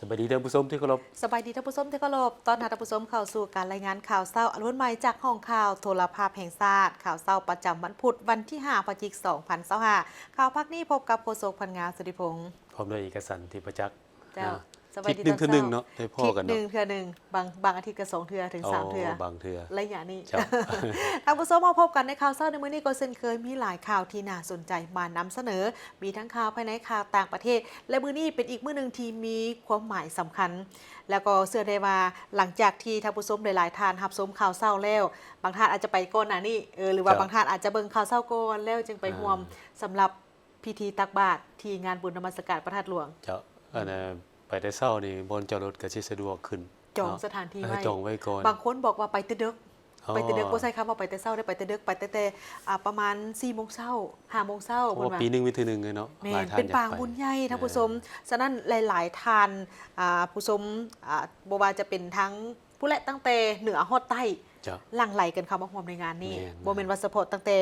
บายดีท่านผู้ชมที่เคารพสบายดีท่านผู้ชมที่เคารพตอนท่านผู้ชมเข้าสู่การรายงานข่าวเช้าอรุณใหม่จากห้องข่าวโทรภาพแห่งชาติข่าวเช้าประจำวันพุธวันที่5พฤศจิกายน2025ข่าวพักนี้พบกับโฆษกพันงาสุริพงษ์พร้อมด้วยเอกสารที่ประจักษ์เจ้าสบายดีตอน ทิศหนึ่ง เช้า เนาะได้พ่อ ทิศ กัน หนึ่ เนาะ งเทื่อหนึ่งบางอาทิตย์ก็2 เทื่อถึง3 เทื่อบางเทื่อ ระยะนี้ ครับ ท่านผู้ชมมาพบกันในข่าวเช้าในมื้อนี้ก็เช่นเคยมีหลายข่าวที่น่าสนใจมานำเสนอมีทั้งข่าวภายในข่าวต่างประเทศ และมื้อนี้เป็นอีกมื้อหนึ่งที่มีความหมายสำคัญ แล้วก็เชื่อได้ว่าหลังจากที่ท่านผู้ชมหลายๆท่านรับชมข่าวเช้าแล้ว บางท่านอาจจะไปก่อนหน้านี้หรือว่า ครับ บางท่านอาจจะเบิ่งข่าวเช้าก่อนแล้วจึงไปร่วมสำหรับพิธีตักบาตรที่งานบุญนมัสการพระธาตุหลวง เจ้าอันน่ะไปแต่เช้านี่บนจอดรถก็สิสะดวกขึ้น จอง เนาะ สถานที่ไว้ จองไว้ก่อน บางคนบอกว่าไปแต่ดึก อ๋อ ไปแต่ดึกบ่ใช่คำว่าไปแต่เช้าได้ไปแต่ดึกไปแต่ประมาณ4 โมงเช้า5 โมงเช้า เพราะว่าปีหนึงมีเทื่อหนึงเลยเนาะ แม่ หลาย น ท่าน เป็น อยาก ปาง ไป บุญใหญ่ท่านผู้ชมฉะนั้นหลายๆท่านผู้ชมบ่ว่าจะเป็นทั้งผู้และตั้งแต่เหนือฮอดใต้ เจ้า หลั่งไหลกันเข้ามาร่วมในงานนี้ แม่น บ่แม่นว่าเฉพาะตั้งแต่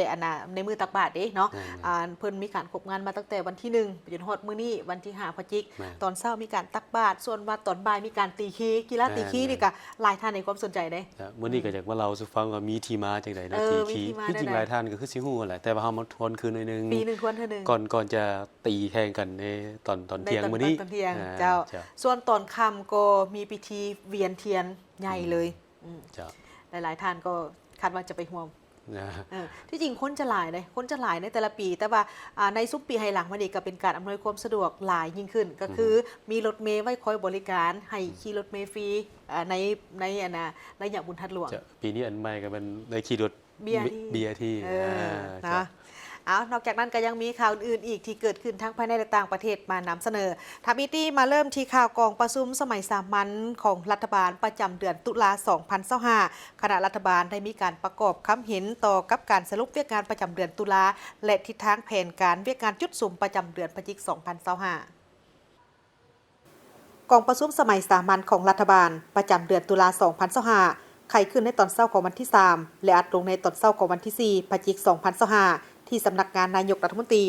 ในมือตักบาตรเด้เนาะ แม่น เพิ่นมีการครบงานมาตั้งแต่วันที่1ไปจนฮอดมื้อนี้วันที่5พฤศจิก แม่น ตอนเช้ามีการตักบาตรส่วนว่าตอนบ่ายมีการตีคีกีฬาตีคี แม่น นี่ก็หลายท่านในความสนใจเด้ จ้ะมื้อนี้ก็อยากมาเล่าสู่ฟังว่ามีที่มาจังได๋เนาะ มี ที่ ที่มา ที่จริง ได้ หลายท่านก็คือสิฮู้แหละแต่ว่าเฮามาทวนคืนหน่อยนึง ปีหนึงทวนเทื่อหนึง ก่อนจะตีแข่งกันในตอนเที่ยงมื้อนี้ ตอนเที่ยง อ่า เจ้า เจ้า ส่วนตอนค่ำก็มีพิธีเวียนเทียนใหญ่เลย เจ้า หลายๆท่านก็คาดว่าจะไปร่วม นะ ที่จริงคนจะหลายเลยคนจะหลายในแต่ละปี แต่ว่าในซุปปีไฮหลังมาดีก็เป็นการอำนวยความสะดวกหลายยิ่งขึ้น ก็คือมีรถเมล์ไว้คอยบริการให้ขี่รถเมล์ฟรีในระยะบุญทัดหลวง จะปีนี้อันใหม่ก็เป็นได้ขี่รถ BRT นะนอกจากนั้นก็ยังมีข่าวอื่นอีกที่เกิดขึ้นทั้งภายในและต่างประเทศมานำเสนอทามิตี้มาเริ่มที่ข่าวกองประชุมสมัยสามัญของรัฐบาลประจำเดือนตุลา2025คณะรัฐบาลได้มีการประกอบคำเห็นต่อกับการสรุปเวียกงานประจำเดือนตุลาและทิศทางแผนการเวียกงานจุดสุ่มประจำเดือนพฤศจิกายน2025กองประชุมสมัยสามัญของรัฐบาลประจำเดือนตุลา2025ไขขึ้นในตอนเช้าของวันที่3และอัดลงในตอนเช้าของวันที่4พฤศจิกายน2025ที่สำนักงานนายกรัฐมนตรี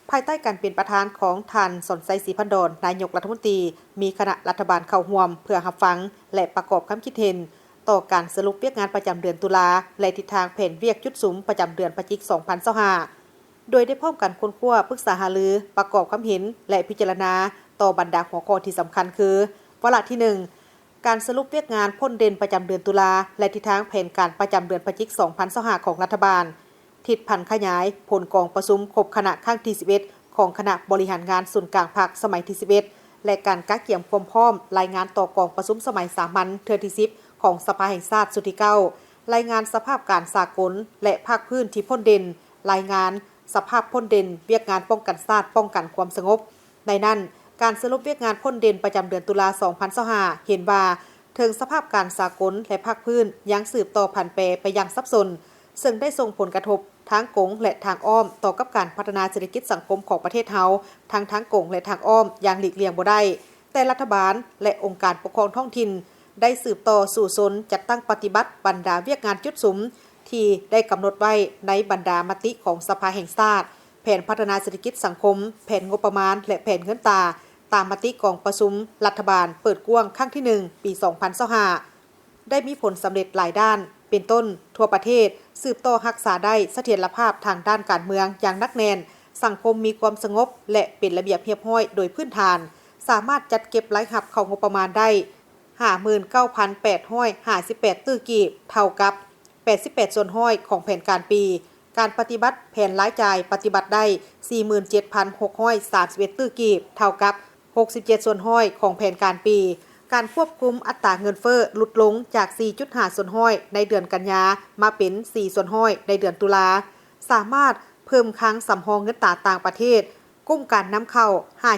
ภายใต้การเป็นประธานของท่านสนไซศรีพันดรนายกรัฐมนตรีมีคณะรัฐบาลเข้าร่วมเพื่อรับฟังและประกอบคำคิดเห็นต่อการสรุปเวียกงานประจำเดือนตุลาและทิศทางแผนเวียกจุดสุมประจำเดือนพฤศจิกายน2025โดยได้พร้อมกันค้นคว้าปรึกษาหารือประกอบคำเห็นและพิจารณาต่อบรรดาหัวข้อที่สำคัญคือวาระที่1การสรุปเวียกงานพ้นเด่นประจำเดือนตุลาและทิศทางแผนการประจำเดือนพฤศจิกายน2025ของรัฐบาลทิศพันขยายผลกองประชุมครบคณะครั้งที่11ของคณะบริหารงานส่วนกลางภาคสมัยที่11และการกักเกี่ยมความพร้อมรายงานต่อกองประชุมสมัยสามัญเทื่อที่10ของสภาแห่งชาติสุดที่9รายงานสภาพการสากลและภาคพื้นที่พ้นเด่นรายงานสภาพพ้นเด่นเวียกงานป้องกันชาติป้องกันความสงบในนั้นการสรุปเวียกงานพ้นเด่นประจำเดือนตุลา2025เห็นว่าถึงสภาพการสากลและภาคพื้นยังสืบต่อผันแปรไปอย่างซับซ้อนซึ่งได้ส่งผลกระทบทางกงและทางอ้อมต่อกับการพัฒนาเศรษฐกิจสังคมของประเทศเฮาทั้งกงและทางอ้อมอย่างหลีกเลี่ยงบ่ได้แต่รัฐบาลและองค์การปกครองท้องถิ่นได้สืบต่อสู่สนจัดตั้งปฏิบัติบรรดาเวียกงานจุดสุมที่ได้กำหนดไว้ในบรรดามติของสภาแห่งชาติแผนพัฒนาเศรษฐกิจสังคมแผนงบประมาณและแผนเงินตราตามมติกองประชุมรัฐบาลเปิดกว้างครั้งที่1ปี2025ได้มีผลสำเร็จหลายด้านเป็นต้นทั่วประเทศสืบต่อรักษาได้เสถียรภาพทางด้านการเมืองอย่างนักแน่นสังคมมีความสงบและเป็นระเบียบเรียบร้อยโดยพื้นฐานสามารถจัดเก็บรายรับเข้างบประมาณได้ 59,858 ตื้อกีบเท่ากับ88ส่วนห้อยของแผนการปีการปฏิบัติแผนรายจ่ายปฏิบัติได้ 47,631 ตื้อกีบเท่ากับ67ส่วนห้อยของแผนการปีการควบคุมอัตราเงินเฟ้อลดลงจาก 4.5 ส่วนห้อยในเดือนกันยามาเป็น 4 ส่วนห้อยในเดือนตุลาสามารถเพิ่มครั้งสำรองเงินตราต่างประเทศกุ้มการนำเข้า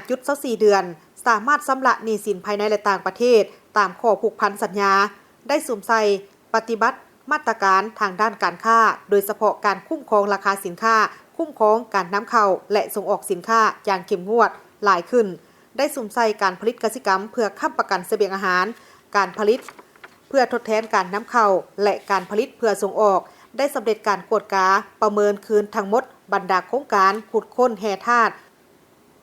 5.24 เดือนสามารถชำระหนี้สินภายในและต่างประเทศตามข้อผูกพันสัญญาได้สวมใส่ปฏิบัติมาตรการทางด้านการค้าโดยเฉพาะการคุ้มครองราคาสินค้าคุ้มครองการนำเข้าและส่งออกสินค้าอย่างเข้มงวดหลายขึ้นได้สุ่มใส่การผลิตกสิกรรมเพื่อค้ำประกันเสบียงอาหารการผลิตเพื่อทดแทนการนำเข้าและการผลิตเพื่อส่งออกได้สำเร็จการกวดกาประเมินคืนทั้งหมดบรรดาโครงการขุดค้นแห่ธาตุ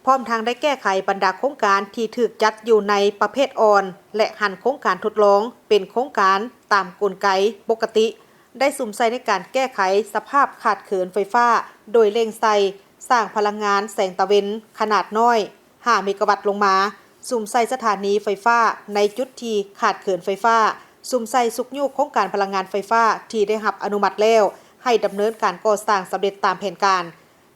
พร้อมทางได้แก้ไขบรรดาโครงการที่ถูกจัดอยู่ในประเภทอ่อนและหันโครงการทดลองเป็นโครงการตามกลไกปกติได้สุ่มใส่ในการแก้ไขสภาพขาดเขินไฟฟ้าโดยเร่งใส่สร้างพลังงานแสงตะเวนขนาดน้อย5เมกะวัตต์ลงมาสุ่มใส่สถานีไฟฟ้าในจุดที่ขาดเขินไฟฟ้าสุ่มใส่สุกยุกโครงการพลังงานไฟฟ้าที่ได้รับอนุมัติแล้วให้ดำเนินการก่อสร้างสำเร็จตามแผนการ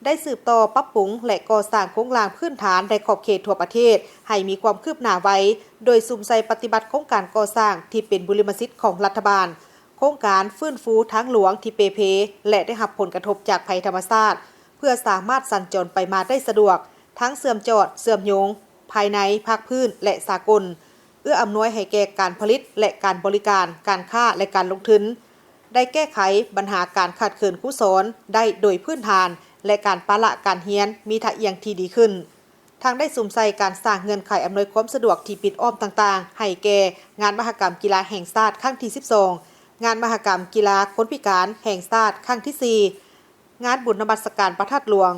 ได้สืบต่อปรับปรุงและก่อสร้างโครงล่างพื้นฐานในขอบเขตทั่วประเทศให้มีความคืบหน้าไว้โดยสุ่มใส่ปฏิบัติโครงการก่อสร้างที่เป็นบุริมสิทธิ์ของรัฐบาลโครงการฟื้นฟูทางหลวงที่เปเพและได้รับผลกระทบจากภัยธรรมชาติเพื่อสามารถสัญจรไปมาได้สะดวกทั้งเสื่อมจอดเสื่อมโยงภายในภาคพื้นและสากลเอื้ออำนวยให้แก่การผลิตและการบริการการค้าและการลงทุนได้แก้ไขปัญหาการขาดเขินครูสอนได้โดยพื้นฐานและการปะละการเฮียนมีทะเอียงที่ดีขึ้นทางได้สุ่มใส่การสร้างเงื่อนไขอำนวยความสะดวกที่ปิดอ้อมต่างๆให้แก่งานมหกรรมกีฬาแห่งชาติครั้งที่12งานมหกรรมกีฬาคนพิการแห่งชาติครั้งที่4งานบุญนมัสการพระธาตุหลวง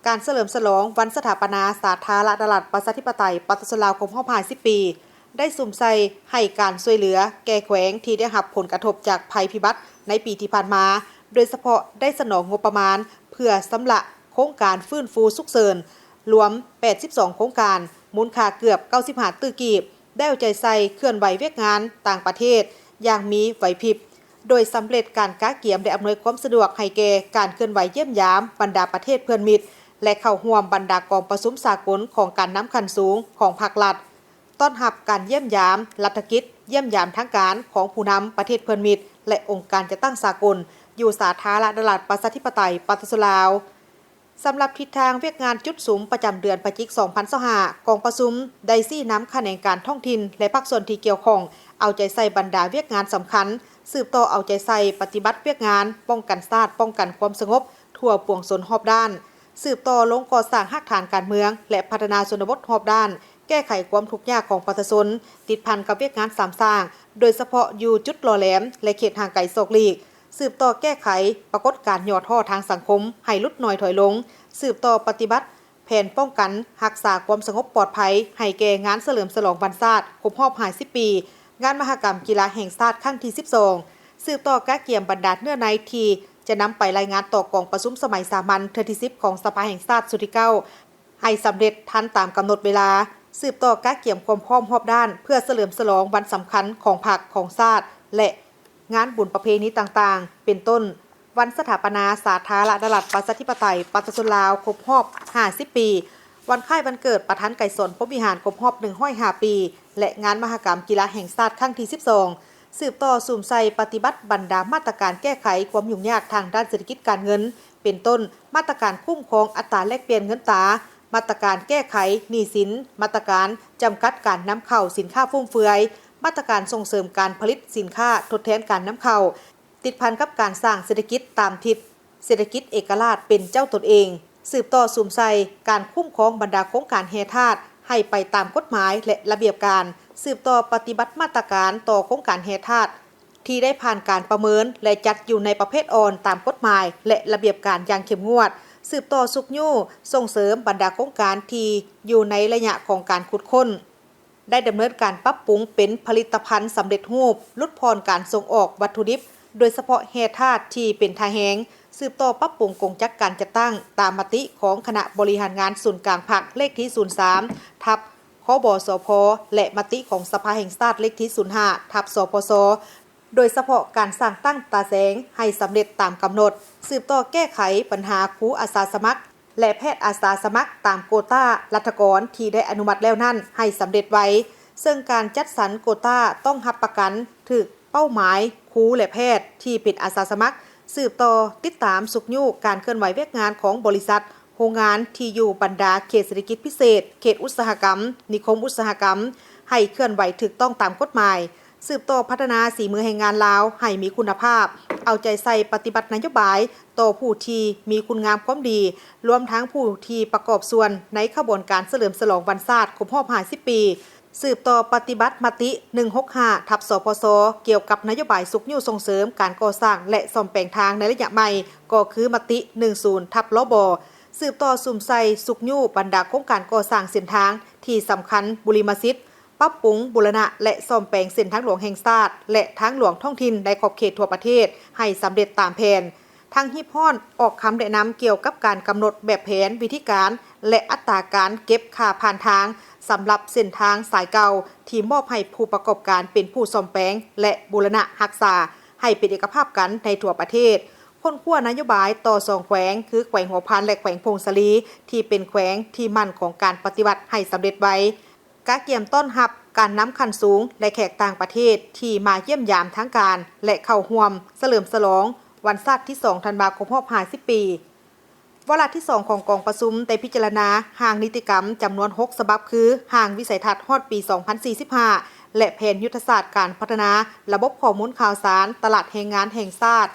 การเฉลิมฉลองวันสถาปนาสาธารณรัฐประชาธิปไตยปฏิรูปครบรอบ50 ปีได้สุ่มใส่ให้การช่วยเหลือแก่แขวงที่ได้รับผลกระทบจากภัยพิบัติในปีที่ผ่านมาโดยเฉพาะได้สนองงบประมาณเพื่อสำระโครงการฟื้นฟูฉุกเฉินรวม82โครงการมูลค่าเกือบ95ตื้อกีบได้เอาใจใส่เคลื่อนไหวเวียกงานต่างประเทศอย่างมีไหวพริบโดยสำเร็จการก้าเกี่ยมและอำนวยความสะดวกให้แก่การเคลื่อนไหวเยี่ยมยามบรรดาประเทศเพื่อนมิตรและเข้าร่วมบรรดากองประชุมสากลของการน้ำขั้นสูงของภาครัฐต้อนรับการเยี่ยมยามรัฐกิจเยี่ยมยามทางการของผู้นำประเทศเพื่อนมิตรและองค์การจัดตั้งสากลอยู่สาธารณรัฐประชาธิปไตยปฏิรูปลาวสำหรับทิศทางเวียกงานจุดสูงประจำเดือนพฤศจิกายน2025กองประชุมได้ซี่น้ำคะแนนการท้องถิ่นและภาคส่วนที่เกี่ยวข้องเอาใจใส่บรรดาเวียกงานสำคัญสืบต่อเอาใจใส่ปฏิบัติเวียกงานป้องกันชาติป้องกันความสงบทั่วปวงชนรอบด้านสืบต่อลงก่อสร้างรากฐานการเมืองและพัฒนาชนบทรอบด้านแก้ไขความทุกข์ยากของประชาชนติดพันกับเวียกงานสามสร้างโดยเฉพาะอยู่จุดหล่อแหลมและเขตห่างไกลโศกลีกสืบต่อแก้ไขปรากฏการณ์ย่อท่อทางสังคมให้ลดน้อยถอยลงสืบต่อปฏิบัติแผนป้องกันรักษาความสงบปลอดภัยให้แก่งานเฉลิมฉลองวันชาติครบรอบ50 ปีงานมหกรรมกีฬาแห่งชาติครั้งที่12สืบต่อก้าเกี่ยมบรรดาเนื้อในที่จะนำไปรายงานต่อกองประชุมสมัยสามัญเทื่อที่10ของสภาแห่งชาติสุดที่9ให้สำเร็จทันตามกำหนดเวลาสืบต่อก้าเกี่ยมความพร้อมรอบด้านเพื่อเฉลิมฉลองวันสำคัญของพรรคของชาติและงานบุญประเพณีต่างๆเป็นต้นวันสถาปนาสาธารณรัฐประชาธิปไตยปฏิรูปลาวครบรอบ50 ปีวันคล้ายวันเกิดประธานไก่สนพรหมวิหารครบรอบ105 ปีและงานมหกรรมกีฬาแห่งชาติครั้งที่12สืบต่อสุ่มใส่ปฏิบัติบรรดามาตรการแก้ไขความยุ่งยากทางด้านเศรษฐกิจการเงินเป็นต้นมาตรการคุ้มครองอัตราแลกเปลี่ยนเงินตรามาตรการแก้ไขหนี้สินมาตรการจำกัดการนำเข้าสินค้าฟุ่มเฟือยมาตรการส่งเสริมการผลิตสินค้าทดแทนการนำเข้าติดพันกับการสร้างเศรษฐกิจตามทิศเศรษฐกิจเอกราชเป็นเจ้าตนเองสืบต่อสุ่มใส่การคุ้มครองบรรดาโครงการแห่ธาตุให้ไปตามกฎหมายและระเบียบการสืบต่อปฏิบัติมาตรการต่อโครงการแห่ธาตุที่ได้ผ่านการประเมินและจัดอยู่ในประเภทอ่อนตามกฎหมายและระเบียบการอย่างเข้มงวดสืบต่อสุกยู่ส่งเสริมบรรดาโครงการที่อยู่ในระยะของการขุดค้นได้ดำเนินการปรับปรุงเป็นผลิตภัณฑ์สำเร็จรูปลดพรการส่งออกวัตถุดิบโดยเฉพาะแห่ธาตุที่เป็นทาแหงสืบต่อปรับปรุงกงจักการจัดตั้งตามมติของคณะบริหารงานศูนย์กลางพรรคเลขที่03ทับคบสพและมติของสภาแห่งชาติเลขที่05ทับสพสโดยเฉพาะการสร้างตั้งตาแสงให้สำเร็จตามกำหนดสืบต่อแก้ไขปัญหาครูอาสาสมัครและแพทย์อาสาสมัครตามโควต้ารัฐกรที่ได้อนุมัติแล้วนั้นให้สำเร็จไว้ซึ่งการจัดสรรโควต้าต้องรับประกันถึกเป้าหมายครูและแพทย์ที่เป็นอาสาสมัครสืบต่อติดตามสุกยู่การเคลื่อนไหวเวียกงานของบริษัทโรงงานที่อยู่บรรดาเขตเศรษฐกิจพิเศษเขตอุตสาหกรรมนิคมอุตสาหกรรมให้เคลื่อนไหวถูกต้องตามกฎหมายสืบต่อพัฒนาสีมือแห่งงานลาวให้มีคุณภาพเอาใจใส่ปฏิบัตินโยบายต่อผู้ที่มีคุณงามความดีรวมทั้งผู้ที่ประกอบส่วนในขบวนการเฉลิมฉลองวันชาติครบรอบ50 ปีสืบต่อปฏิบัติมติ165ทับสพสเกี่ยวกับนโยบายสุกยู่ส่งเสริมการก่อสร้างและซ่อมแปลงทางในระยะใหม่ก็คือมติ10ทับลบ สืบต่อสุ่มใส่สุกยู่บรรดาโครงการก่อสร้างเส้นทางที่สำคัญบุริมสิทธิ์ปรับปรุงบูรณะและซ่อมแปลงเส้นทางหลวงแห่งชาติและทางหลวงท้องถิ่นในขอบเขตทั่วประเทศให้สำเร็จตามแผนทางฮิปฮอนออกคำแนะนำเกี่ยวกับการกำหนดแบบแผนวิธีการและอัตราการเก็บค่าผ่านทางสำหรับเส้นทางสายเก่าที่มอบให้ผู้ประกอบการเป็นผู้ซ่อมแปลงและบูรณะรักษาให้เป็นเอกภาพกันในทั่วประเทศคนขั้วนโยบายต่อ2แขวงคือแขวงหัวพานและแขวงพงศลีที่เป็นแขวงที่มั่นของการปฏิบัติให้สำเร็จไว้กะเกี่ยมต้อนรับการนำคันสูงและแขกต่างประเทศที่มาเยี่ยมยามทางการและเข้าร่วมเฉลิมฉลองวันชาติที่2ธันวาคมรอบ50 ปีวาระที่2ของกองประชุมได้พิจารณาห่างนิติกรรมจำนวน6ฉบับคือห่างวิสัยทัศน์ฮอดปี 2045 และแผนยุทธศาสตร์การพัฒนาระบบข้อมูลข่าวสารตลาดแรงงานแห่งชาติ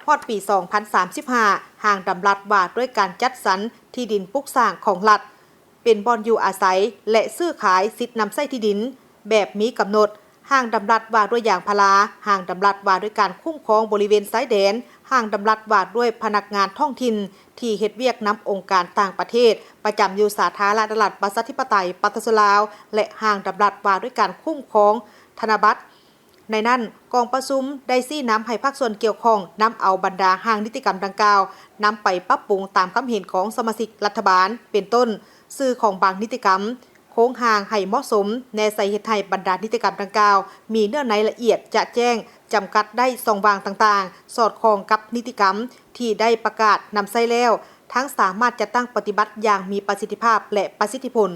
ฮอดปี 2035 ห่างดำรัดว่าด้วยการจัดสรรที่ดินปลูกสร้างของรัฐเป็นบ่อนอยู่อาศัยและซื้อขายสิทธินำไส้ที่ดินแบบมีกำหนดห่างดำรัดว่าด้วยยางพาราห่างดำรัดว่าด้วยการคุ้มครองบริเวณชายแดนห่างดำรัดว่าด้วยพนักงานท้องถิ่นที่เฮ็ดเวียกนำองค์การต่างประเทศประจำอยู่สาธารณรัฐประชาธิปไตยปาตสลาวและห่างดำรัดว่าด้วยการคุ้มครองธนบัตรในนั้นกองประชุมได้ชี้นำให้ภาคส่วนเกี่ยวข้องนำเอาบรรดาห่างนิติกรรมดังกล่าวนำไปปรับปรุงตามความเห็นของสมาชิกรัฐบาลเป็นต้นสื่อของบางนิติกรรมโค้งห่างให้เหมาะสมแนใส่เฮ็ดให้บรรดานิติกรรมดังกล่าวมีเนื้อในละเอียดจะแจ้งจำกัดได้2วางต่างๆสอดคล้องกับนิติกรรมที่ได้ประกาศนำใส่แล้วทั้งสามารถจะตั้งปฏิบัติอย่างมีประสิทธิภาพและประสิทธิผล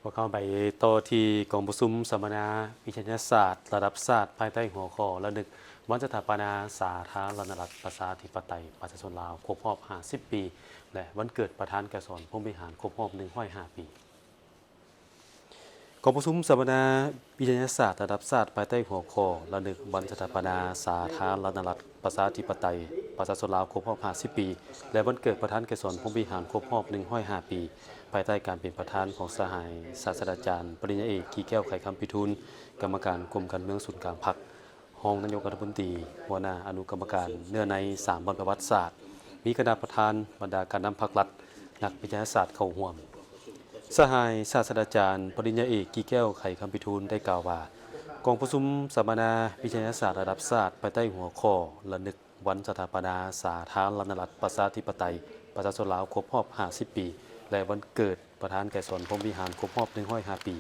พอเข้าไปต่อที่กองประชุมสัมมนาวิทยาศาสตร์ระดับชาติภายใต้หัวข้อระลึกวันสถาปนาสาธารณรัฐประชาธิปไตยประชาชนลาวครบรอบ50 ปีและวันเกิดประธานแก่สอนผู้บริหารครบรอบ105 ปีกองประชุมสัมมนาวิทยาศาสตร์ระดับชาติภายใต้หัวข้อระลึกวันสถาปนาสาธารณรัฐประชาธิปไตยประชาชนลาวครบรอบ50 ปีและวันเกิดประธานแก่สอนผู้บริหารครบรอบ105 ปีภายใต้การเป็นประธานของสหายศาสตราจารย์ปริญญาเอกกีแก้วไขคำพิทูลกรรมการกรมการเมืองศูนย์กลางพรรครองนายกรัฐมนตรีหัวหน้าอนุกรรมการเนื้อใน3 วันประวัติศาสตร์มีคณะประธานบรรดาการนำพรรครัฐนักวิทยาศาสตร์เข้าร่วมสหายศาสตราจารย์ปริญญาเอกกีแก้วไขคำพิทูลได้กล่าวว่ากองประชุมสัมมนาวิทยาศาสตร์ระดับชาติภายใต้หัวข้อระลึกวันสถาปนาสาธารณรัฐประชาธิปไตยประชาชนลาวครบรอบ50 ปีและวันเกิดประธานแก่สอนพรหมวิหารครบรอบ105 ปี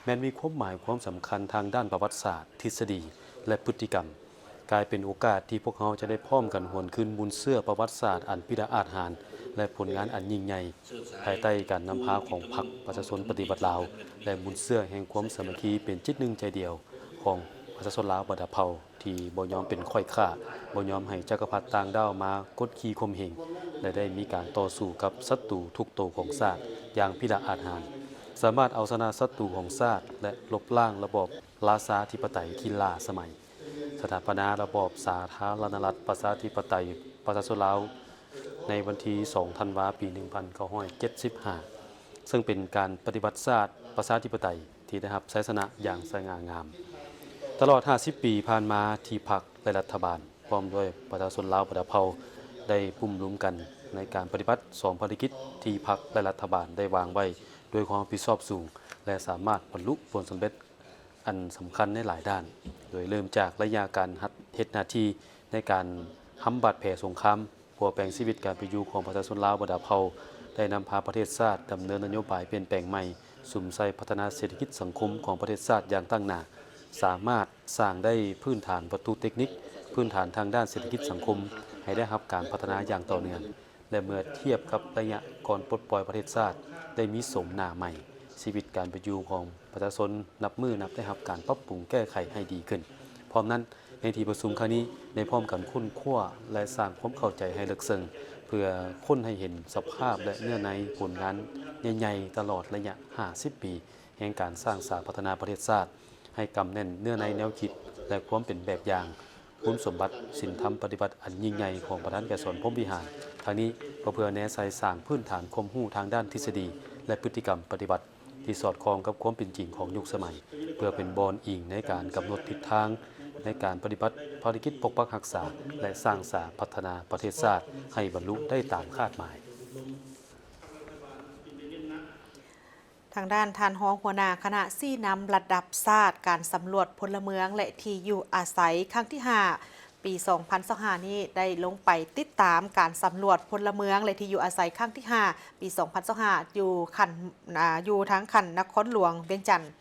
แม้นมีความหมายความสำคัญทางด้านประวัติศาสตร์ทฤษฎีและพฤติกรรมกลายเป็นโอกาสที่พวกเขาจะได้พร้อมกันหวนคืนบุญเสื้อประวัติศาสตร์อันพิดาอาจหารและผลงานอันยิ่งใหญ่ภายใต้การนำพาของพรรคประชาชนปฏิบัติลาวและบุญเสื้อแห่งความสามัคคีเป็นจิตหนึ่งใจเดียวของประชาชนลาวบัดเผาที่บ่ยอมเป็นค่อยค่าบ่ยอมให้จักรพรรดิต่างดาวมากดขี่ข่มเหงและได้มีการต่อสู้กับศัตรูทุกโตของชาติอย่างพิดาอาจหารสามารถเอาชนะศัตรูของชาติและลบล้างระบอบราชาธิปไตยที่ล้าสมัยสถาปนาระบอบสาธารณรัฐประชาธิปไตยประชาชนลาวในวันที่2 ธันวาคม ปี 1975 ซึ่งเป็นการปฏิบัติศาสตร์ประชาธิปไตยที่ได้รับชัยชนะอย่างสง่างามตลอด 50 ปีผ่านมาที่พรรคและรัฐบาลพร้อมด้วยประชาชนลาวบัดเผาได้ปุ่มรุมกันในการปฏิบัติ2 ภารกิจที่พรรคและรัฐบาลได้วางไว้ด้วยความรับผิดชอบสูงและสามารถบรรลุผลสำเร็จอันสำคัญในหลายด้านโดยเริ่มจากระยะการเฮ็ดหน้าที่ในการห้ำบาดแผลสงครามผัวแปลงชีวิตการเป็นอยู่ของประชาชนลาวบัดเผาได้นำพาประเทศชาติดำเนินนโยบายเปลี่ยนแปลงใหม่สุมใส่พัฒนาเศรษฐกิจสังคมของประเทศชาติอย่างตั้งหน้าสามารถสร้างได้พื้นฐานวัตถุเทคนิคพื้นฐานทางด้านเศรษฐกิจสังคมให้ได้รับการพัฒนาอย่างต่อเนื่องและเมื่อเทียบกับระยะก่อนปลดปล่อยประเทศชาติได้มีสมหน้าใหม่ชีวิตการเป็นอยู่ของประชาชนนับได้รับการปรับปรุงแก้ไขให้ดีขึ้นพร้อมนั้นในที่ประชุมครั้งนี้ได้พร้อมกันค้นคว้าและสร้างความเข้าใจให้ลึกซึ้งเพื่อค้นให้เห็นสภาพและเนื้อในผลงานใหญ่ๆตลอดระยะ50 ปีแห่งการสร้างสรรค์พัฒนาประเทศชาติให้กำแน่นเนื้อในแนวคิดและความเป็นแบบอย่างคุณสมบัติศีลธรรมปฏิบัติอันยิ่งใหญ่ของประธานแก่สอนพรหมวิหารทางนี้ก็เพื่อแนใส่สร้างพื้นฐานความรู้ทางด้านทฤษฎีและพฤติกรรมปฏิบัติที่สอดคล้องกับความเป็นจริงของยุคสมัยเพื่อเป็นบอนอิงในการกำหนดทิศทาง ในการปฏิบัติภารกิจปกปักรักษาและสร้างสรรค์พัฒนาประเทศชาติให้บรรลุได้ตามคาดหมายทางด้านทานรองหัวหน้าคณะซี่นำระดับชาติการสำรวจพลเมืองและที่อยู่อาศัยครั้งที่ 5 ปี 2025 นี้ได้ลงไปติดตามการสำรวจพลเมืองและที่อยู่อาศัยครั้งที่ 5 ปี 2025 อยู่ทั้งขันนครหลวงเวียงจันทน์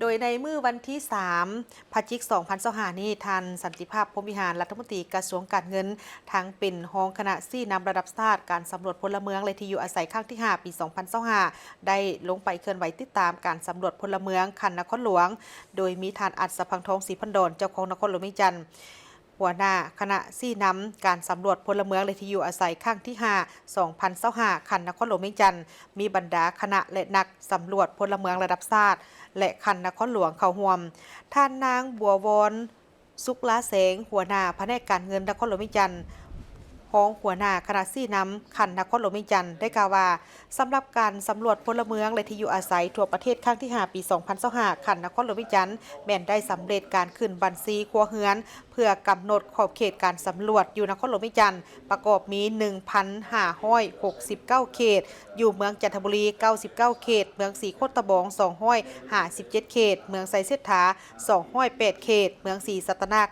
โดยในมื้อวันที่ 3 พฤศจิกายน 2025 นี้ท่านสันติภาพพรหมวิหารรัฐมนตรีกระทรวงการเงินทั้งเป็นรองคณะซี่นำระดับชาติการสำรวจพลเมืองและที่อยู่อาศัยครั้งที่ 5 ปี 2025 ได้ลงไปเคลื่อนไหวติดตามการสำรวจพลเมืองขันนครหลวงโดยมีท่านอัศพังทองศรีพันดรเจ้าของนครหลวงเวียงจันทน์หัวหน้าคณะซี่นำการสำรวจพลเมืองและที่อยู่อาศัยครั้งที่ 5 2025 ขันนครหลวงเวียงจันทน์มีบรรดาคณะและนักสำรวจพลเมืองระดับชาติและขันนครหลวงเข้าร่วมท่านนางบัววรสุขลาแสงหัวหน้าแผนกการเงินนครหลวงเวียงจันทน์รองหัวหน้าคณะซี่นำขันนครหลวงเวียงจันทน์ได้กล่าวว่าสำหรับการสำรวจพลเมืองและที่อยู่อาศัยทั่วประเทศครั้งที่ 5 ปี 2025 ขันนครหลวงเวียงจันทน์แม่นได้สำเร็จการขึ้นบัญชีครัวเรือนเพื่อกำหนดขอบเขตการสำรวจอยู่นครหลวงเวียงจันทน์ประกอบมี 1,569 เขตอยู่เมืองจันทบุรี99เขตเมืองศรีโคตรบอง257เขตเมืองไซเซธา208เขตเมืองศรีสัตนาค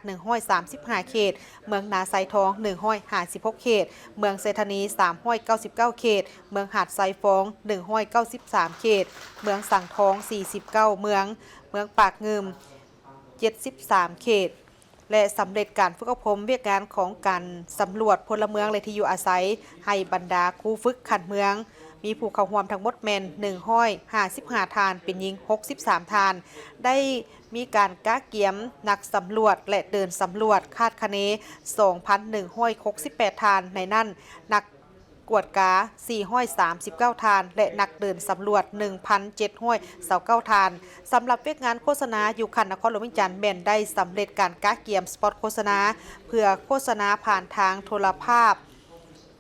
135เขตเมืองนาไซทอง156เขตเมืองเซธานี399เขตเมืองหาดไซฟอง193เขตเมืองสังทอง49เมืองปากงึม73เขตและสำเร็จการฝึกอบรมเวียกงานของการสำรวจพลเมืองและที่อยู่อาศัยให้บรรดาครูฝึกขันเมืองมีผู้เข้าร่วมทั้งหมดแม่น155ทานเป็นหญิง63ทานได้มีการก้าเกียมนักสำรวจและเดินสำรวจคาดคะเน 2,168 ทานในนั้นนักกวดกา439ทานและนักเดินสำรวจ 1,729 ทานสำหรับเวียกงานโฆษณาอยู่ขันนครหลวงเวียงจันทน์แม่นได้สำเร็จการก้าเกียมสปอตโฆษณาเพื่อโฆษณาผ่านทางโทรภาพ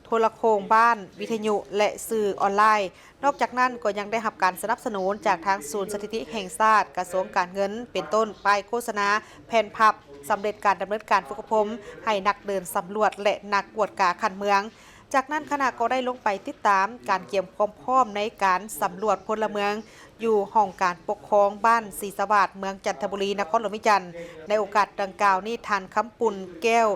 โทรโคงบ้านวิทยุและสื่อออนไลน์นอกจากนั้นก็ยังได้รับการสนับสนุนจากทางศูนย์สถิติแห่งชาติกระทรวงการเงินเป็นต้นป้ายโฆษณาแผ่นพับสำเร็จการดำเนินการฝึกอบรมให้นักเดินสำรวจและนักกวดกาขันเมืองจากนั้นคณะก็ได้ลงไปติดตามการเกี่ยมความพร้อมในการสำรวจพลเมืองอยู่ห้องการปกครองบ้านศรีสวัสดิ์เมืองจันทบุรีนครหลวงเวียงจันทน์ในโอกาสดังกล่าวนี้ท่านคำปุ่นแก้ว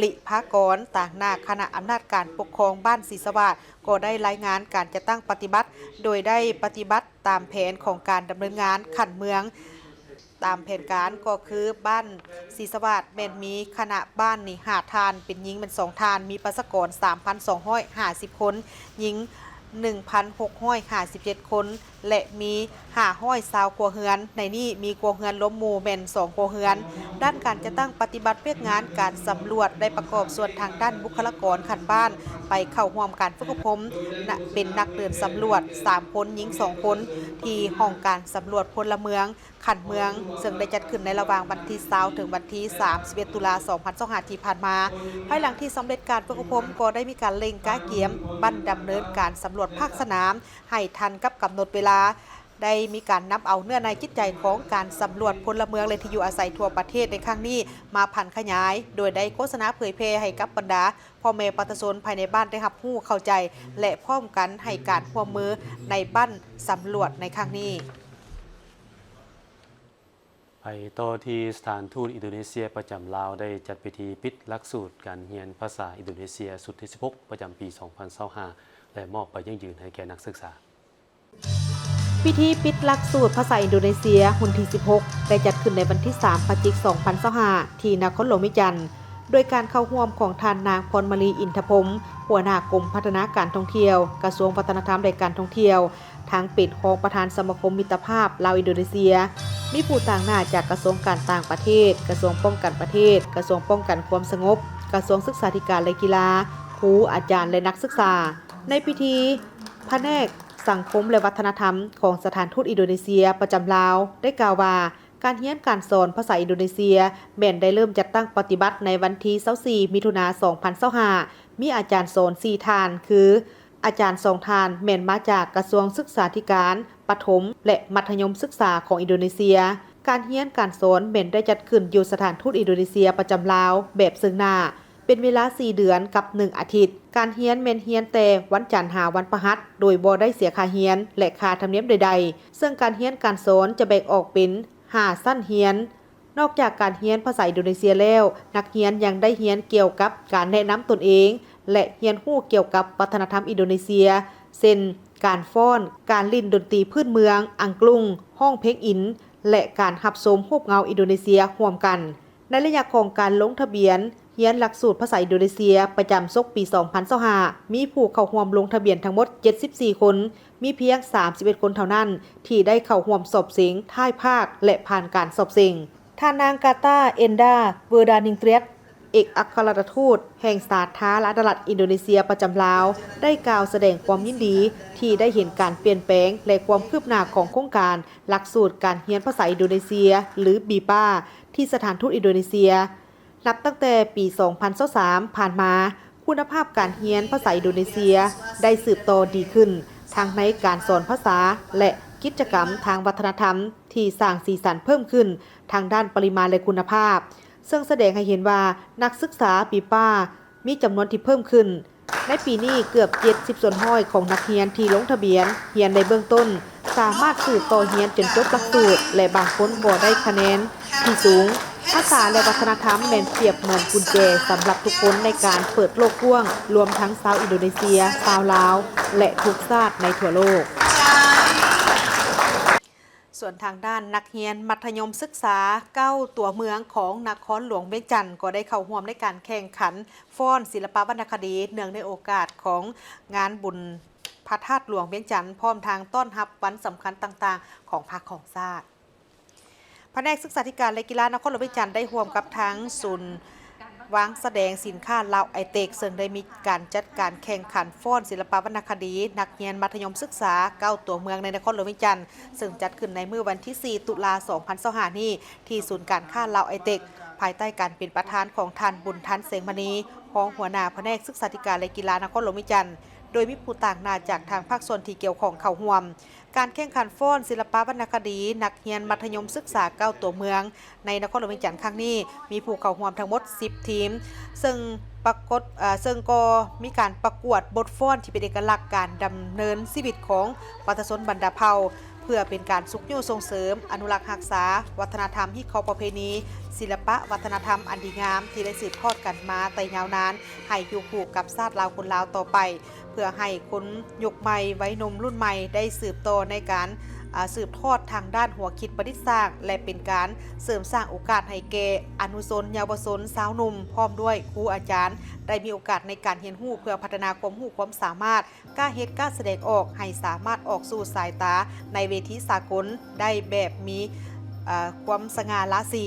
ลิภากรต่างหน้าคณะอำนาจการปกครองบ้านศรีสวัสดิ์ก็ได้รายงานการจะตั้งปฏิบัติโดยได้ปฏิบัติตามแผนของการดำเนินงานขันเมืองตามแผนการก็คือบ้านศรีสวัสดิ์แม่นมีคณะบ้านนี่5ทานเป็นหญิงเป็น2ทานมีประชากร 3,250 คนหญิง 1,657 คนและมี520ครัวเรือนในนี้มีครัวเรือนล้มหมู่แม่น2ครัวเรือนด้านการจะตั้งปฏิบัติเวียกงานการสำรวจได้ประกอบส่วนทางด้านบุคลากรขันบ้านไปเข้าร่วมการฝึกอบรมเป็นนักเดินสำรวจ3คนหญิง2คนที่ห้องการสำรวจพลเมืองขันเมืองซึ่งได้จัดขึ้นในระหว่างวันที่20ถึงวันที่31ตุลาคม2025ที่ผ่านมาภายหลังที่สำเร็จการฝึกอบรมก็ได้มีการเล็งก้าเกียมบั้นดำเนินการสำรวจภาคสนามให้ทันกับกำหนดเวลาได้มีการนำเอาเนื้อในจิตใจของการสำรวจพลเมืองและที่อยู่อาศัยทั่วประเทศในครั้งนี้มาผันขยายโดยได้โฆษณาเผยแพร่ให้กับบรรดาพ่อแม่ประชาชนภายในบ้านได้รับรู้เข้าใจและพร้อมกันให้การร่วมมือในบ้านสำรวจในครั้งนี้ไปต่อที่สถานทูตอินโดนีเซียประจำลาวได้จัดพิธีปิดหลักสูตรการเรียนภาษาอินโดนีเซียสุดที่16ประจำปี 2025และมอบไปยั่งยืนให้แก่นักศึกษาพิธีปิดหลักสูตรภาษาอินโดนีเซียวันที่16ได้จัดขึ้นในวันที่3พฤศจิกายน 2025ที่นครหลวงเวียงจันทน์โดยการเข้าร่วมของท่านนางพรมลีอินทพรหมหัวหน้ากรมพัฒนาการท่องเที่ยวกระทรวงวัฒนธรรมและการท่องเที่ยวทางปิดของประธานสมาคมมิตรภาพลาวอินโดนีเซียมีผู้ต่างหน้าจากกระทรวงการต่างประเทศกระทรวงป้องกันประเทศกระทรวงป้องกันความสงบกระทรวงศึกษาธิการและกีฬาครูอาจารย์และนักศึกษาในพิธีแผนกสังคมและวัฒนธรรมของสถานทูตอินโดนีเซียประจำลาวได้กล่าวว่าการเรียนการสอนภาษาอินโดนีเซียแม่นได้เริ่มจัดตั้งปฏิบัติในวันที่24มิถุนายน 2025มีอาจารย์สอน4ท่านคืออาจารย์2ท่านแม่นมาจากกระทรวงศึกษาธิการประถมและมัธยมศึกษาของอินโดนีเซีย การเรียนการสอนแม่นได้จัดขึ้นอยู่สถานทูตอินโดนีเซียประจำลาวแบบซึ่งหน้าเป็นเวลา4เดือนกับ1อาทิตย์การเรียนแม่นเรียนแต่วันจันทร์หาวันพฤหัสโดยบ่ได้เสียค่าเรียนและค่าธรรมเนียมใดๆซึ่งการเรียนการสอนจะแบ่งออกเป็น5ชั้นเรียนนอกจากการเรียนภาษาอินโดนีเซียแล้วนักเรียนยังได้เรียนเกี่ยวกับการแนะนำตนเองและเรียนรู้เกี่ยวกับวัฒนธรรมอินโดนีเซียเช่นการฟ้อนการเล่นดนตรีพื้นเมืองอังกลุงห้องเพลงอินและการรับชมรูปเงาอินโดนีเซียร่วมกันในระยะของการลงทะเบียนเรียนหลักสูตรภาษาอินโดนีเซียประจำศกปี 2025มีผู้เข้าร่วมลงทะเบียนทั้งหมด74คนมีเพียง31คนเท่านั้นที่ได้เข้าร่วมสอบเสียงท้ายภาคและผ่านการสอบเสียงท่านนางกาตาเอนดาเวอร์ดานิงเตรียตเอกอัครราชทูตแห่งสาธารณรัฐอินโดนีเซียประจำลาวได้กล่าวแสดงความยินดีที่ได้เห็นการเปลี่ยนแปลงและความคืบหน้าของโครงการหลักสูตรการเรียนภาษาอินโดนีเซียหรือบีปาที่สถานทูตอินโดนีเซียนับตั้งแต่ปี 2023 ผ่านมาคุณภาพการเรียนภาษาอินโดนีเซียได้สืบต่อดีขึ้นทั้งในการสอนภาษาและกิจกรรมทางวัฒนธรรมที่สร้างสีสันเพิ่มขึ้นทางด้านปริมาณและคุณภาพซึ่งแสดงให้เห็นว่านักศึกษาปีป้ามีจำนวนที่เพิ่มขึ้นในปีนี้เกือบ70ส่วนห้อยของนักเรียนที่ลงทะเบียนเรียนในเบื้องต้นสามารถสืบต่อเรียนจนจบหลักสูตรและบางคนบ่ได้คะแนนที่สูงภาษาและวัฒนธรรมแม่นเปรียบเหมือนกุญแจสำหรับทุกคนในการเปิดโลกกว้างรวมทั้งชาวอินโดนีเซียชาวลาวและทุกชาติในทั่วโลกส่วนทางด้านนักเรียนมัธยมศึกษา9ตัวเมืองของนครหลวงเวียงจันทน์ก็ได้เข้าร่วมในการแข่งขันฟ้อนศิลปวรรณคดีเนื่องในโอกาสของงานบุญพระธาตุหลวงเวียงจันทน์พร้อมทางต้อนรับวันสำคัญต่างๆของภาคของชาติแผนกศึกษาธิการและกีฬานครหลวงเวียงจันทน์ได้ร่วมกับทั้งศูนย์วางแสดงสินค้าลาวไอเทคซึ่งได้มีการจัดการแข่งขันฟ้อนศิลปวรรณคดีนักเรียนมัธยมศึกษา9ตัวเมืองในนครหลวงเวียงจันทน์ซึ่งจัดขึ้นในมื้อวันที่4ตุลาคม 2025นี้ที่ศูนย์การค้าลาวไอเทคภายใต้การเป็นประธานของท่านบุญทันเสงมณีรองหัวหน้าแผนกศึกษาธิการและกีฬานครหลวงเวียงจันทน์โดยมีผู้ต่างหน้าจากทางภาคส่วนที่เกี่ยวข้องเข้าร่วมการแข่งขันฟ้อนศิลปวรรณคดีนักเรียนมัธยมศึกษา9ตัวเมืองในนครหลวงเวียงจันทน์ครั้งนี้มีผู้เข้าร่วมทั้งหมด10ทีมซึ่งก็มีการประกวดบทฟ้อนที่เป็นเอกลักษณ์การดำเนินชีวิตของประชาชนบรรดาเผ่าเพื่อเป็นการสุขโยส่งเสริมอนุรักษ์รักษาวัฒนธรรมที่เขาประเพณีศิลปะวัฒนธรรมอันดีงามที่ได้สืบทอดกันมาแต่ยาวนานให้อยู่คู่กับชาติลาวคนลาวต่อไปเพื่อให้คนยุคใหม่ไว้นมรุ่นใหม่ได้สืบต่อในการสืบทอดทางด้านหัวคิดประดิษฐ์สร้างและเป็นการเสริมสร้างโอกาสให้แก่อนุชนเยาวชนสาวหนุ่มพร้อมด้วยครูอาจารย์ได้มีโอกาสในการเรียนรู้เพื่อพัฒนาความรู้ความสามารถกล้าเฮ็ดกล้าแสดงออกให้สามารถออกสู่สายตาในเวทีสากลได้แบบมีความสง่าราศี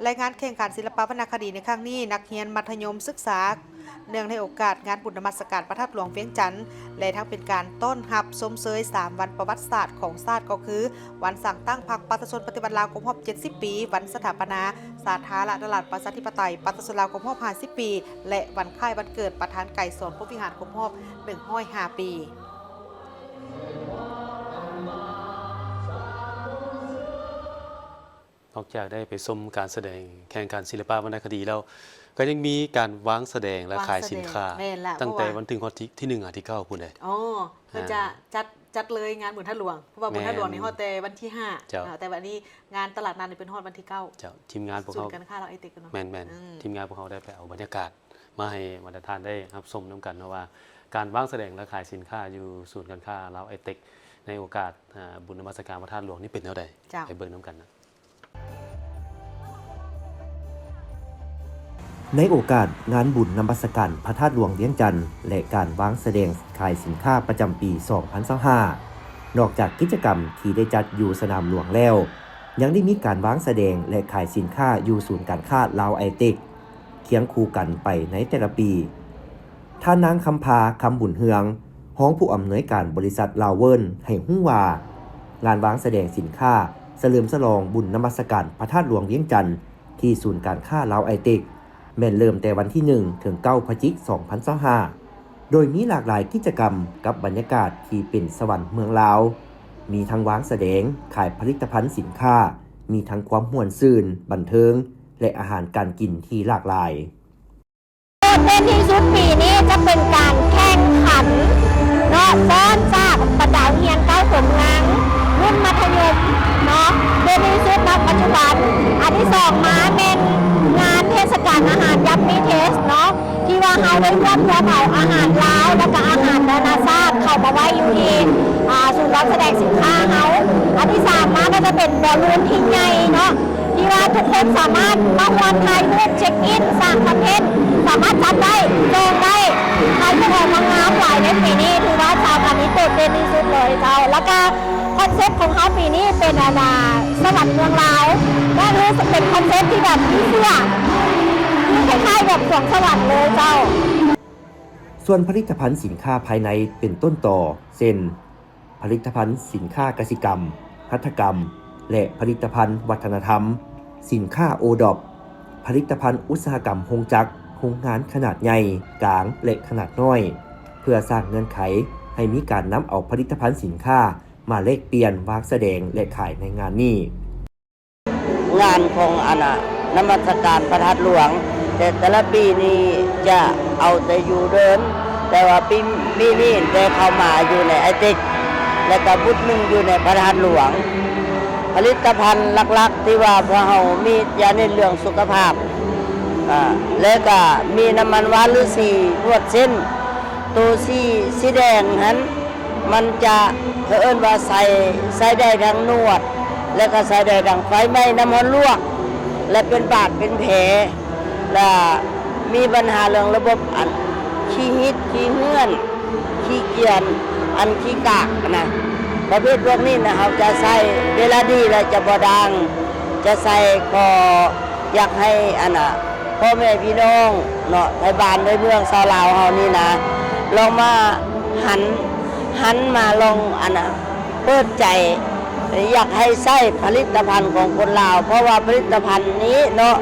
และงานแข่งขันศิลปวรรณคดีในครั้งนี้นักเรียนมัธยมศึกษาเนื่องในโอกาสงานบุญนมัสการพระธาตุหลวงเวียงจันทน์และทั้งเป็นการต้อนรับชมเชย3วันประวัติศาสตร์ของชาติก็คือวันสั่งตั้งพรรคประชาชนปฏิวัติลาวครบรอบ70ปีวันสถาปนาสาธารณรัฐประชาธิปไตยประชาชนลาวครบรอบ50ปีและวันคล้ายวันเกิดประธานไก่สอนพระวิหารครบรอบ105ปีนอกจากได้ไปชมการแสดงแข่งขันศิลปวรรณคดีแล้วก็ยังมีการวางแสดงและขายสินค้าตั้งแต่วันถึงวันที่1 ที่ 9พุ่นเลยอ๋อเพื่อจะจัดเลยงานบุญท่าหลวงเพราะว่าบุญท่าหลวงนี่ฮอดแต่วันที่5แต่วันนี้งานตลาดนัดนี่เป็นฮอดวันที่9เจ้าทีมงานพวกเขาการค้าเราไอเต็กกันเนาะแม่นทีมงานพวกเขาได้ไปเอาบรรยากาศมาให้บรรดาท่านได้รับชมนำกันว่าการวางแสดงและขายสินค้าอยู่ศูนย์การค้าเราไอเต็กในโอกาสบุญนมัสการพระธาตุหลวงนี่เป็นแนวใดไปเบิ่งนำกันนะในโอกาสงานบุญนมัสการพระธาตุหลวงเวียงจันทน์และการวางแสดงขายสินค้าประจำปี 2025 นอกจากกิจกรรมที่ได้จัดอยู่สนามหลวงแล้วยังได้มีการวางแสดงและขายสินค้าอยู่ศูนย์การค้าลาวไอเทคเคียงคู่กันไปในแต่ละปีท่านางคำพาคำบุญเฮืองห้องผู้อำนวยการบริษัทลาวเวิร์นให้ฮู้ว่างานวางแสดงสินค้าเฉลิมฉลองบุญนมัสการพระธาตุหลวงเวียงจันทน์ที่ศูนย์การค้าลาวไอเทคแม่นเริ่มแต่วันที่1ถึง9พฤศจิกายน 2025โดยมีหลากหลายกิจกรรมกับบรรยากาศที่เป็นสวรรค์เมืองลาวมีทั้งวางแสดงขายผลิตภัณฑ์สินค้า มีทั้งความม่วนซื่นบันเทิงและอาหารการกินที่หลากหลายโดดเด่นที่สุดปีนี้จะเป็นการแข่งขันเนาะฟ้อนซากประดาวเฮียนเก้าสมงานรุ่นมัธยมเนาะเด่นที่สุดณปัจจุบันอันที่สองมาเป็นงานเทศกาลอาหารยัมมี่เทสเนาะที่ว่าเขาได้รวบรวมเอาอาหารลาวแล้วก็อาหารนานาชาติเข้ามาไว้อยู่ที่ศูนย์รับแสดงสินค้าเขาอันที่สามมาก็จะเป็นบอลลูนที่ใหญ่เนาะที่ว่าทุกคนสามารถมาวันถ่ายรูปเช็คอินสร้างคอนเทนต์สามารถจัดได้จองได้ถ่ายรูปออกมางามหลายในปีนี้ถือว่าชาวอันนี้โดดเด่นที่สุดเลยเจ้าแล้วก็คอนเซ็ปต์ของเขาปีนี้เป็นสวรรค์เมืองลาวก็คือเป็นคอนเซ็ปต์ที่แบบที่เสื้อที่คล้ายๆแบบสวงสวรรค์เลยเจ้าส่วนผลิตภัณฑ์สินค้าภายในเป็นต้นต่อเช่นผลิตภัณฑ์สินค้ากสิกรรมหัตถกรรมและผลิตภัณฑ์วัฒนธรรมสินค้าโอดอปผลิตภัณฑ์อุตสาหกรรมโฮงจักรโรงงานขนาดใหญ่กลางและขนาดน้อยเพื่อสร้างเงื่อนไขให้มีการนำเอาผลิตภัณฑ์สินค้ามาแลกเปลี่ยนวางแสดงและขายในงานนี้งานของนมัสการพระธาตุหลวงแต่ละปีนี้จะเอาแต่อยู่เดินแต่ว่าปีนี้ได้เข้ามาอยู่ในไอติกและก็บุตรหนึ่งอยู่ในพระธาตุหลวงผลิตภัณฑ์หลักๆที่ว่าพวกเรามียาในเรื่องสุขภาพและก็มีน้ำมันหวานฤาษีนวดเส้นตัวสีแดงนั้นมันจะเอิ้นว่าใส่ได้ทั้งนวดและก็ใส่ได้ทั้งไฟไหม้น้ำมันลวกและเป็นบาดเป็นแผลและมีปัญหาเรื่องระบบขี้หิดขี้เหื่อนขี้เกียจขี้กากนะประเภทพวกนี้นะเขาจะใส่เวลาดีแล้วจะบ่ดังจะใส่คออยากให้พ่อแม่พี่น้องเนาะไทยบ้านในเมืองชาวลาวเฮานี่นะลองมาหันมาลองเปิดใจอยากให้ใช้ผลิตภัณฑ์ของคนลาวเพราะว่าผลิตภัณฑ์นี้เนาะ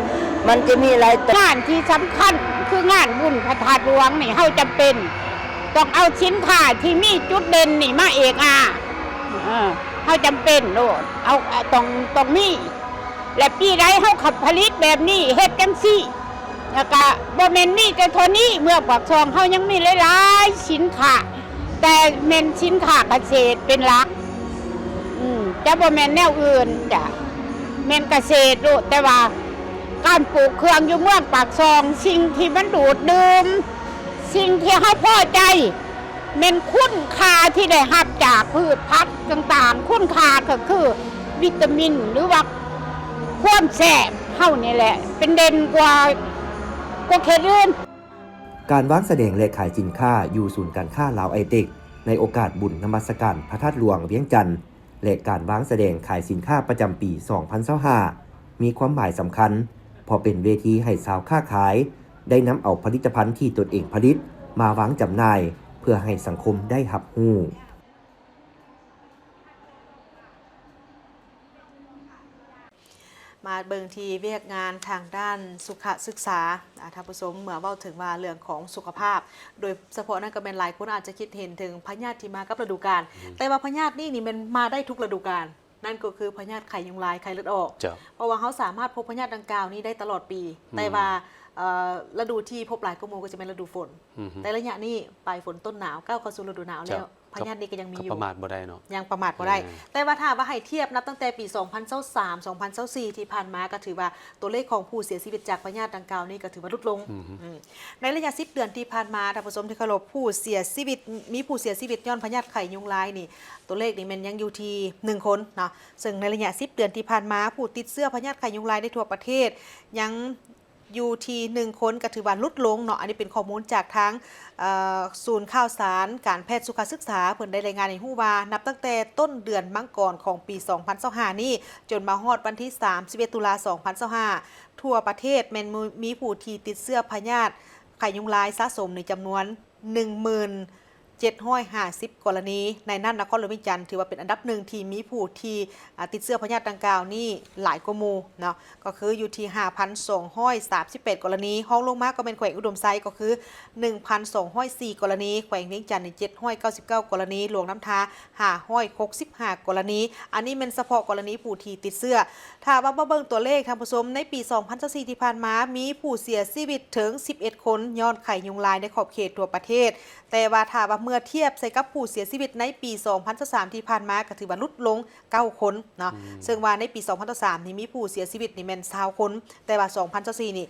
มันจะมีหลายงานที่สำคัญคืองานบุญพระธาตุหลวงนี่เฮาจำเป็นต้องเอาสินค้าที่มีจุดเด่นนี่มาเอกเฮาจำเป็นโลดเอาต้องมีและปีใดเฮาขับผลิตแบบนี้เฮ็ดจังซี่แล้วก็บ่แม่นมีแต่เท่านี้เมื่อปากซองเฮายังมีหลายๆสินค้าแต่แม่นสินค้าเกษตรเป็นหลักจะบ่แม่นแนวอื่นจ้ะแม่นเกษตรโลดแต่ว่าการปลูกเครื่องอยู่เมืองปากซองสิ่งที่มันดูดดื่มสิ่งที่เฮาพอใจแม่นคุณค่าที่ได้รับจากพืชผักต่างๆคุณค่าก็คือวิตามินหรือว่าความแซ่บเฮานี่แหละเป็นเด่นกว่าเขตอื่นการวางแสดงและขายสินค้าอยู่ศูนย์การค้าลาวไอเทคในโอกาสบุญนมัสการพระธาตุหลวงเวียงจันทร์และการวางแสดงขายสินค้าประจำปี 2025 มีความหมายสำคัญพอเป็นเวทีให้ชาวค้าขายได้นำเอาผลิตภัณฑ์ที่ตนเองผลิตมาวางจำหน่ายเพื่อให้สังคมได้รับรู้มาเบิ่งทีเวียกงานทางด้านสุขศึกษาท่านผู้ชมเมื่อเว้าถึงว่าเรื่องของสุขภาพโดยเฉพาะนั่นก็เป็นหลายคนอาจจะคิดเห็นถึงพยาธิที่มากับฤดูกาลแต่ว่าพยาธินี่มันมาได้ทุกฤดูกาลนั่นก็คือพยาธิไข้ยุงลายไข้เลือดออกเพราะว่าเขาสามารถพบพยาธิดังกล่าวนี้ได้ตลอดปีแต่ว่าฤดูที่พบหลายกว่าหมู่ก็จะเป็นฤดูฝนแต่ระยะนี้ปลายฝนต้นหนาวก้าวเข้าสู่ฤดูหนาวแล้วพยาธินี้ก็ยังมีอยู่ประมาทบ่ได้เนาะยังประมาทบ่ได้แต่ว่าถ้าว่าให้เทียบนับตั้งแต่ปี 2023 2024 ที่ผ่านมาก็ถือว่าตัวเลขของผู้เสียชีวิตจากพยาธิดังกล่าวนี้ก็ถือว่าลดลงในระยะ10 เดือนที่ผ่านมาท่านผู้ชมที่เคารพผู้เสียชีวิตมีผู้เสียชีวิตย้อนพยาธิไข้ยุงลายนี่ตัวเลขนี่มันยังอยู่ที่1คนเนาะซึ่งในระยะ10 เดือนที่ผ่านมาผู้ติดเชื้อพยาธิไข้ยุงลายในทั่วประเทศยังอยู่ที่1คนก็ถือว่าลดลงเนาะอันนี้เป็นข้อมูลจากทางศูนย์ข่าวสารการแพทย์สุขศึกษาเพิ่นได้รายงานให้ฮู้ว่านับตั้งแต่ต้นเดือนมังกรของปี 2025 นี้จนมาฮอดวันที่ 31 ตุลาคม 2025 ทั่วประเทศแม่นมีผู้ที่ติดเชื้อพยาธิไข้ยุงลายสะสมในจำนวน 750 กรณี ในนั้นนครหลวงเวียงจันทน์ถือว่าเป็นอันดับหนึ่งที่มีผู้ที่ติดเชื้อพยาธิดังกล่าวนี่หลายกว่าหมู่เนาะก็คืออยู่ที่ 5,238 กรณีห้องลงมาก็เป็นแขวงอุดมไซก็คือ 1,204 กรณีแขวงเวียงจันทน์ใน799 กรณีหลวงน้ำทา565 กรณีอันนี้เป็นเฉพาะกรณีผู้ที่ติดเชื้อถ้าว่าเบิ่งตัวเลขท่านผู้ชมในปี2024ที่ผ่านมามีผู้เสียชีวิตถึง11 คนย้อนไข้ยุงลายในขอบเขตทั่วประเทศแต่ว่าถ้าว่าเมื่อเทียบใส่กับผู้เสียชีวิตในปี2023ที่ผ่านมาก็ถือว่าลดลง9 คนเนาะซึ่งว่าในปี2023นี่มีผู้เสียชีวิตนี่แม่น20 คนแต่ว่า2024นี่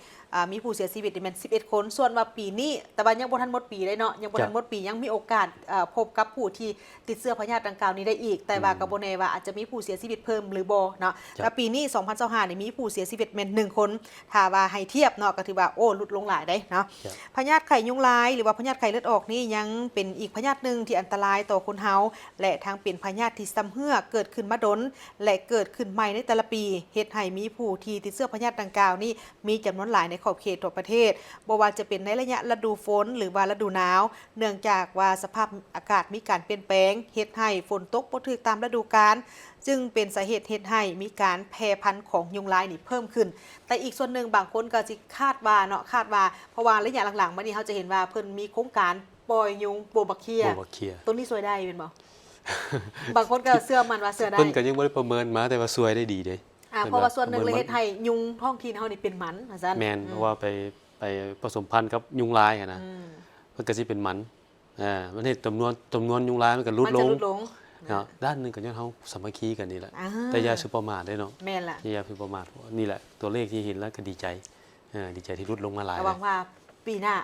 มีผู้เสียชีวิตนี่แม่น11 คนส่วนว่าปีนี้แต่ว่ายังบ่ทันหมดปีได้เนาะยังบ่ทันหมดปียังมีโอกาสพบกับผู้ที่ติดเชื้อพยาธิดังกล่าวนี้ได้อีกแต่ว่าก็บ่แน่ว่าอาจจะมีผู้เสียชีวิตเพิ่มหรือบ่เนาะแล้วปีนี้2025นี่มีผู้เสียชีวิตแม่น1 คนถ้าว่าให้เทียบเนาะก็ถือว่าโอ้ลดลงหลายได้เนาะพยาธิไข้ยุงลายหรือว่าพยาธิไข้เลือดออกนี่ยังเป็นอีกพยาธิหนึ่งที่อันตรายต่อคนเฮาและทางเป็นพยาธิที่ซ้ำเฮือเกิดขึ้นมาดนและเกิดขึ้นใหม่ในแต่ละปีเฮ็ดให้มีผู้ที่ติดเชื้อพยาธิดังกล่าวนี่มีจำนวนหลายในขอบเขตทั่วประเทศบ่ว่าจะเป็นในระยะฤดูฝนหรือว่าฤดูหนาวเนื่องจากว่าสภาพอากาศมีการเปลี่ยนแปลงเฮ็ดให้ฝนตกบ่ถูกตามฤดูกาลจึงเป็นสาเหตุเฮ็ดให้มีการแพร่พันธุ์ของยุงลายนี่เพิ่มขึ้นแต่อีกส่วนหนึ่งบางคนก็สิคาดว่าเพราะว่าระยะหลังๆมานี้เฮาจะเห็นว่าเพิ่นมีโครงการปล่อยยุงโบบักเคียต้นนี้สวยได้เป็นบ่ บางคนก็เชื่อมันว่าเชื่อได้เพิ่นก็ยังบ่ได้ประเมินมาแต่ว่าสวยได้ดีเด้เพราะว่าส่วนหนึ่งเลยเฮ็ดให้ยุงท้องถิ่นเฮานี่เป็นหมันว่าซั่นแม่นเพราะว่าไปผสมพันธุ์กับยุงลายนะเพิ่นก็สิเป็นหมันมันเฮ็ดจำนวนยุงลายมันก็ลดลงเนาะด้านนึงก็ย้อนเฮาสามัคคีกันนี่แหละแต่อย่าสุประมาทเด้เนาะแม่นล่ะอย่าสุประมาทนี่แหละตัวเลขที่เห็นแล้วก็ดีใจดีใจที่ลดลงมาหลายหวังว่าปีหน้า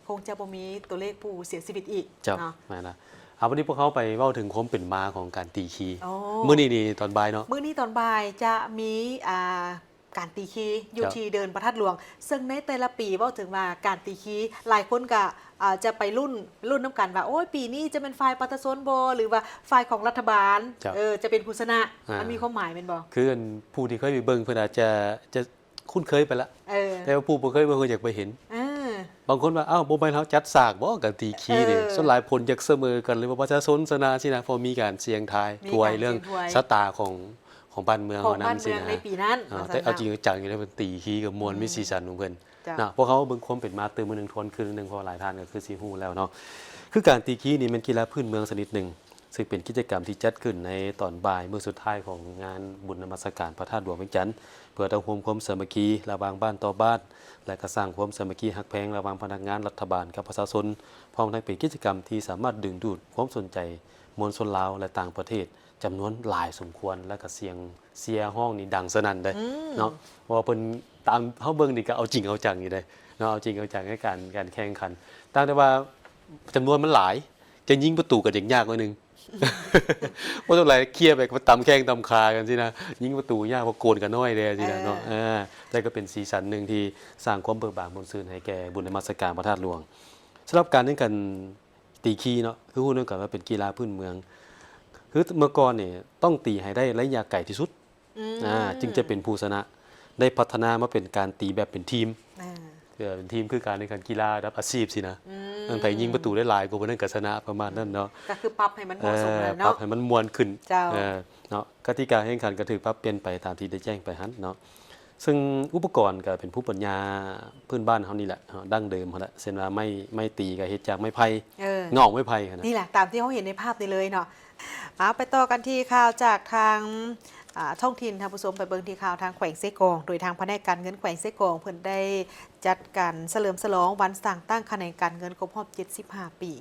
คงจะบ่มีตัวเลขผู้เสียชีวิตอีกเนาะแม่นนะวันนี้พวกเขาไปเว้าถึงความเป็นมาของการตีคีมื้อนี้นี่ตอนบ่ายเนาะมื้อนี้ตอนบ่ายจะมีการตีคีอยู่ที่เดินพระธาตุหลวงซึ่งในแต่ละปีเว้าถึงว่าการตีคีหลายคนก็จะไปรุ่นน้ำกันว่าโอ้ยปีนี้จะเป็นฝ่ายประชาชนบ่หรือว่าฝ่ายของรัฐบาลจะเป็นผู้ชนะมันมีความหมายแม่นบ่คือผู้ที่เคยไปเบิ่งเพิ่นอาจจะคุ้นเคยไปละแต่ว่าผู้บ่เคยบ่เคยอยากไปเห็นบางคนว่าอ้าวบ่แม่นเฮาจัดฉากบ่กันตีคีนี่ส่วนหลายผลอยากเสมอกันหรือว่าประชาชนชนะสินะพอมีการเสี่ยงทายถวยเรื่องชะตาของบ้านเมืองเฮานั้นสินะในปีนั้นแต่เอาจริงจังอยู่แล้วเพิ่นตีคีกับมวลมีสีสันของเพิ่นนะพวกเขาเบิ่งความเป็นมาตื่นมื้อนึงทวนคืนนึงพอหลายท่านก็คือสิฮู้แล้วเนาะคือการตีคีนี่มันกีฬาพื้นเมืองชนิดนึงซึ่งเป็นกิจกรรมที่จัดขึ้นในตอนบ่ายมื้อสุดท้ายของงานบุญนมัสการพระธาตุหลวงเวียงจันทน์เพื่อทำความสามัคคีระหว่างบ้านต่อบ้านและก็สร้างความสามัคคีฮักแพงระหว่างพนักงานรัฐบาลกับประชาชนพร้อมทั้งเป็นกิจกรรมที่สามารถดึงดูดความสนใจมวลชนลาวและต่างประเทศจำนวนหลายสมควรและก็เสียห้องนี่ดังสนั่นได้เนาะเพราะว่าเพิ่นตามเฮาเบิ่งนี่ก็เอาจริงเอาจังอยู่ได้เนาะเอาจริงเอาจังในการแข่งขันแต่ว่าจำนวนมันหลายจะยิงประตูก็ยังยากกว่านึงว่าต้องไรเคลียร์ไปตำแข้งตำคากันสินะยิงประตูยากเพราะโกนกันน้อยเลยสินะเนาะแต่ก็เป็นสีสันหนึ่งที่สร้างความเบิกบานบนซื่นให้แก่บุญนมัสการพระธาตุหลวงสำหรับการเล่นกันตีคีเนาะคือพูดเรื่องกันว่าเป็นกีฬาพื้นเมืองคือเมื่อก่อนเนี่ยต้องตีให้ได้ระยะไกลที่สุดจึงจะเป็นผู้ชนะได้พัฒนามาเป็นการตีแบบเป็นทีมเป็นทีมคือการในการกีฬาระดับอาชีพสินะตั้งแต่ยิงประตูได้หลายกว่านั้นก็ชนะประมาณนั้นเนาะก็คือปรับให้มันเหมาะสมเนาะปรับให้มันมวลขึ้นเนาะกติกาแข่งขันก็ถือปรับเปลี่ยนไปตามที่ได้แจ้งไปหั่นเนาะซึ่งอุปกรณ์ก็เป็นผู้ปัญญาพื้นบ้านเฮานี่แหละดั้งเดิมเฮาแหละเช่นว่าไม่ตีก็เฮ็ดจากไม้ไผ่งอกไม้ไผ่นะนี่แหละตามที่เฮาเห็นในภาพนี้เลยเนาะมาไปต่อกันที่ข่าวจากทางท้องถิ่นทางผู้ชมไปเบิ่งที่ข่าวทางแขวงเซกองโดยทางแผนกการเงินแขวงเซกองเพิ่นได้จัดการเฉลิมฉลองวันสร้างตั้งแผนกการเงินครบรอบ75 ปี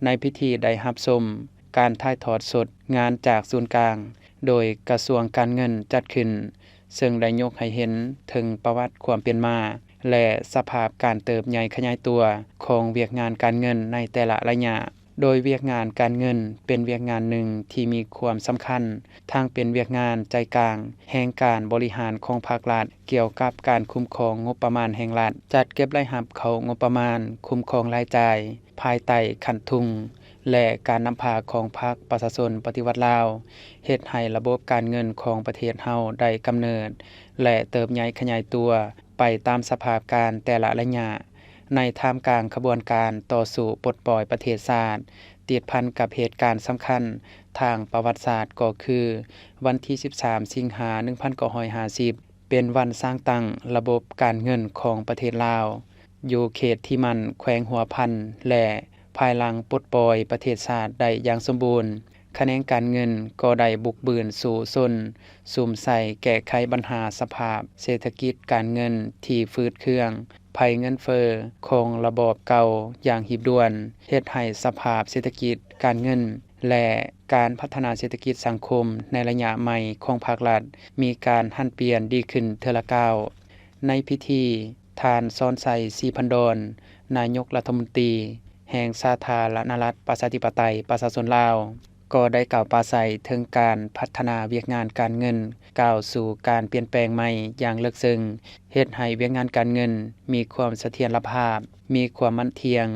ในพิธีได้รับชมการถ่ายทอดสดงานจากศูนย์กลางโดยกระทรวงการเงินจัดขึ้นซึ่งได้ยกให้เห็นถึงประวัติความเป็นมาและสภาพการเติบใหญ่ขยายตัวของเวียกงานการเงินในแต่ละระยะโดยเวียกงานการเงินเป็นเวียกงานหนึ่งที่มีความสำคัญทั้งเป็นเวียกงานใจกลางแห่งการบริหารของภาครัฐเกี่ยวกับการคุ้มครองงบประมาณแห่งรัฐจัดเก็บรายรับเข้างบประมาณคุ้มครองรายจ่ายภายใต้ขันทุงและการนำพาของภาคประชาชนปฏิวัติลาวเฮ็ดให้ระบบการเงินของประเทศเฮาได้กำเนิดและเติบใหญ่ขยายตัวไปตามสภาพการแต่ละระยะ ในท่ามกลางขบวนการต่อสู้ปลดปล่อยประเทศชาติติดพันกับเหตุการณ์สำคัญทางประวัติศาสตร์ก็คือวันที่ 13 สิงหาคม 1950 เป็นวันสร้างตั้งระบบการเงินของประเทศลาวอยู่เขตที่มันแขวงหัวพันและภายหลังปลดปล่อยประเทศชาติได้อย่างสมบูรณ์คะแนนการเงินก็ได้บุกบืนสู่ชนซุ่มใส่แก้ไขปัญหาสภาพเศรษฐกิจการเงินที่ฟืดเครื่องภัยเงินเฟอ้อของระบอบเก่าอย่างหีบด่วนเฮ็ดให้สภาพเศรษฐกิจการเงินและการพัฒนาเศรษฐกิจสังคมในระยะใหม่ของภาครัฐมีการหันเปลี่ยนดีขึ้นเทื่อละก้าวในพิธีท่านซ้อนใส่สีพันดอนนายกรัฐมนตรีแห่งสาธารณรัฐประชาธิปไตยประชาชนลาวก็ได้กล่าวปราศัยถึงการพัฒนาเวียกงานการเงินก้าวสู่การเปลี่ยนแปลงใหม่อย่างลึกซึ้งเฮ็ดให้เวียกงานการเงินมีความเสถียรภาพมีความมั่นเที่ยง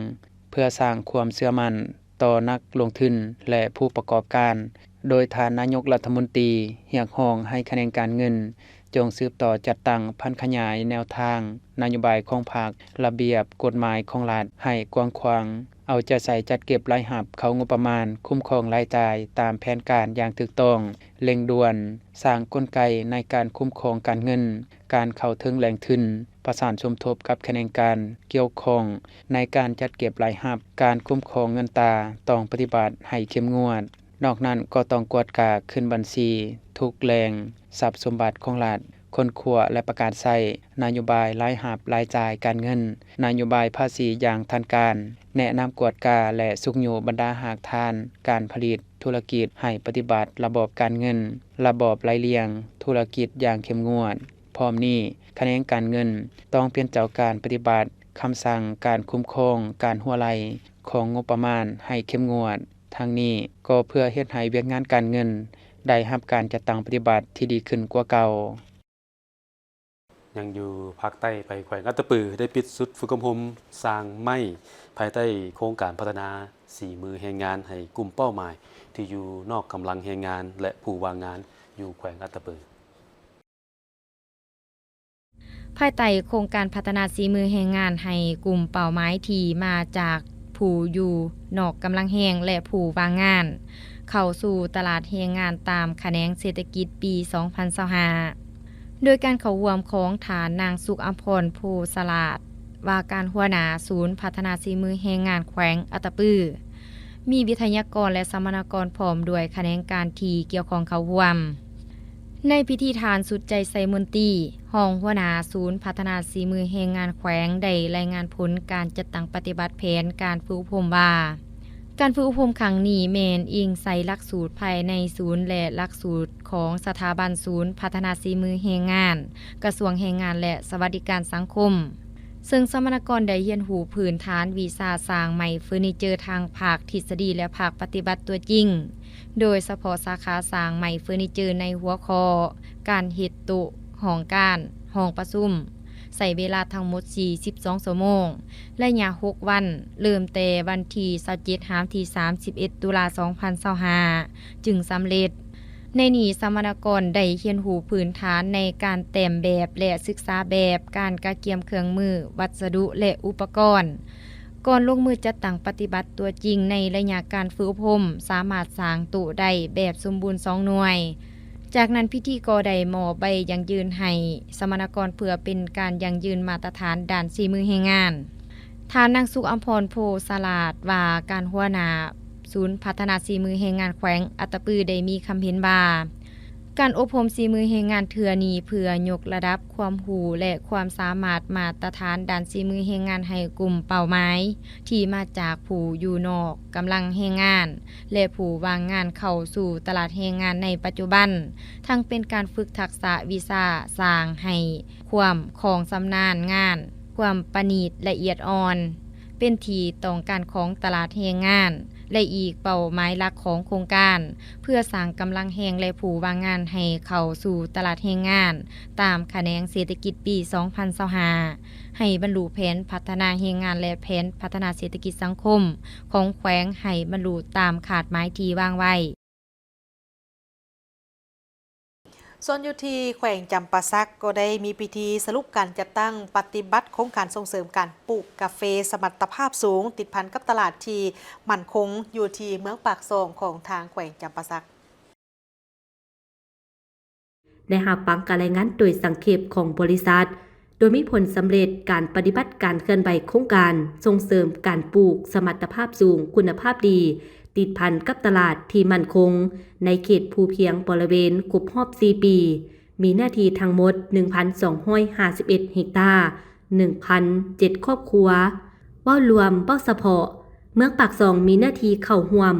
เพื่อสร้างความเชื่อมั่นต่อนักลงทุนและผู้ประกอบการโดยท่านนายกรัฐมนตรีเรียกร้องให้คะแนนการเงินจงสืบต่อจัดตั้งพันขยายแนวทางนโยบายของภาคระเบียบกฎหมายของรัฐให้กว้างขวางเอาใจใส่จัดเก็บรายรับเข้างบประมาณคุ้มครองรายจ่ายตามแผนการอย่างถูกต้องเร่งด่วนสร้างกลไกในการคุ้มครองการเงินการเข้าถึงแหล่งทุนประสานสมทบกับคะแนนการเกี่ยวข้องในการจัดเก็บรายรับการคุ้มครองเงินตราต้องปฏิบัติให้เข้มงวดนอกนั้นก็ต้องกวดกาขึ้นบัญชีทุกแหล่งทรัพย์สมบัติของรัฐคนขัวและประกาศใช้นโยบายรายรับรายจ่ายการเงินนโยบายภาษีอย่างทันการแนะนำกวดกาและสุขอยู่บรรดาหากทานการผลิตธุรกิจให้ปฏิบัติระบบการเงินระบบรายเรียงธุรกิจอย่างเข้มงวดพร้อมนี้คะแนนการเงินต้องเป็นเจ้าการปฏิบัติคำสั่งการคุ้มครองการหัวไหลของงบประมาณให้เข้มงวดทั้งนี้ก็เพื่อเฮ็ดให้เวียกงานการเงินได้รับการจัดตั้งปฏิบัติที่ดีขึ้นกว่าเก่ายังอยู่ภาคใต้ไปแขวงอัตตปือได้ปิดสุดฝึกอบรมสร้างไม้ภายใต้โครงการพัฒนา4มือแรงงานให้กลุ่มเป้าหมายที่อยู่นอกกำลังแรงงานและผู้ว่างงานอยู่แขวงอัตตปือภายใต้โครงการพัฒนา4มือแรงงานให้กลุ่มเป้าหมายที่มาจากผู้อยู่นอกกำลังแรงและผู้ว่างงานเข้าสู่ตลาดแรงงานตามแขนงเศรษฐกิจปี 2025โดยการเข้าร่วมของฐานนางสุขอัมพรโพสลาดว่าการหัวหน้าศูนย์พัฒนาฝีมือแรงงานแขวงอัตตปือมีวิทยากรและสัมมนากรพร้อมด้วยแขนงการที่เกี่ยวข้องเข้าร่วมในพิธีทานสุดใจไซมนตีห้องหัวหน้าศูนย์พัฒนาฝีมือแรงงานแขวงได้รายงานผลการจัดตั้งปฏิบัติแผนการฝึกอบรมว่าการฝึกอบรมครั้งนี้แม่นอิงใส่หลักสูตรภายในศูนย์และหลักสูตรของสถาบันศูนย์พัฒนาฝีมือแรงงานกระทรวงแรงงานและสวัสดิการสังคมซึ่งสัมมนากรได้เรียนรู้พื้นฐานวิชาสร้างใหม่เฟอร์นิเจอร์ทางภาคทฤษฎีและภาคปฏิบัติตัวจริงโดยเฉพาะสาขาสร้างใหม่เฟอร์นิเจอร์ในหัวข้อการเฮ็ดโต๊ะห้องการห้องประชุมใส่เวลาทั้งหมด42ชั่วโมงและระยะ6วันเริ่มแต่วันที่27ถึงที่31ตุลาคม 2025จึงสำเร็จในนี้สัมมนากรได้เรียนรู้พื้นฐานในการแต่งแบบและศึกษาแบบการกะเกียมเครื่องมือวัสดุและอุปกรณ์ก่อนลงมือจัดตั้งปฏิบัติตัวจริงในระยะการฝึกอบรมสามารถสร้างโต๊ะได้แบบสมบูรณ์2หน่วยจากนั้นพิธีก็ได้มอบใบยังยืนให้สมณกรเพื่อเป็นการยังยืนมาตรฐานด้านฝีมือแรงงานทานนางสุขอัมพรโพสลาดว่าการหัวหน้าศูนย์พัฒนาฝีมือแรงงานแขวงอัตตปือได้มีคำเห็นว่าการอบรมฝีมือแรงงานเทื่อนี้เพื่อยกระดับความรู้และความสามารถมาตรฐานด้านฝีมือแรงงานให้กลุ่มเป้าหมายที่มาจากผู้อยู่นอกกำลังแรงงานและผู้ว่างงานเข้าสู่ตลาดแรงงานในปัจจุบันทั้งเป็นการฝึกทักษะวิชาสร้างให้ความของชำนาญงานความประณีตละเอียดอ่อนเป็นที่ต้องการของตลาดแรงงานและอีกเป้าหมายหลักของโครงการเพื่อสร้างกำลังแรงและผู้ว่างงานให้เข้าสู่ตลาดแรงงานตามแขนงเศรษฐกิจปี 2025ให้บรรลุแผนพัฒนาแรงงานและแผนพัฒนาเศรษฐกิจสังคมของแขวงให้บรรลุตามขาดหมายที่วางไว้ ส่วนอยู่ที่แขวงจำปาสักก็ได้มีพิธีสรุปการจัดตั้งปฏิบัติโครงการส่งเสริมการปลูกกาแฟสมรรถภาพสูงติดพันกับตลาดที่มั่นคงอยู่ที่เมืองปากซองของทางแขวงจำปาสักได้รับฟังการรายงานโดยสังเขปของบริษัทโดยมีผลสำเร็จการปฏิบัติการเคลื่อนไหวโครงการส่งเสริมการปลูกสมรรถภาพสูงคุณภาพดีติดพันกับตลาดที่มั่นคงในเขตภูเพียงบริเวณครบรอบ4 ปีมีหน้าที่ทั้งหมด 1,251 เฮกตาร์ 1,007 ครอบครัวเว้ารวมเป้าเฉพาะเมืองปากซองมีหน้าที่เข้าร่วม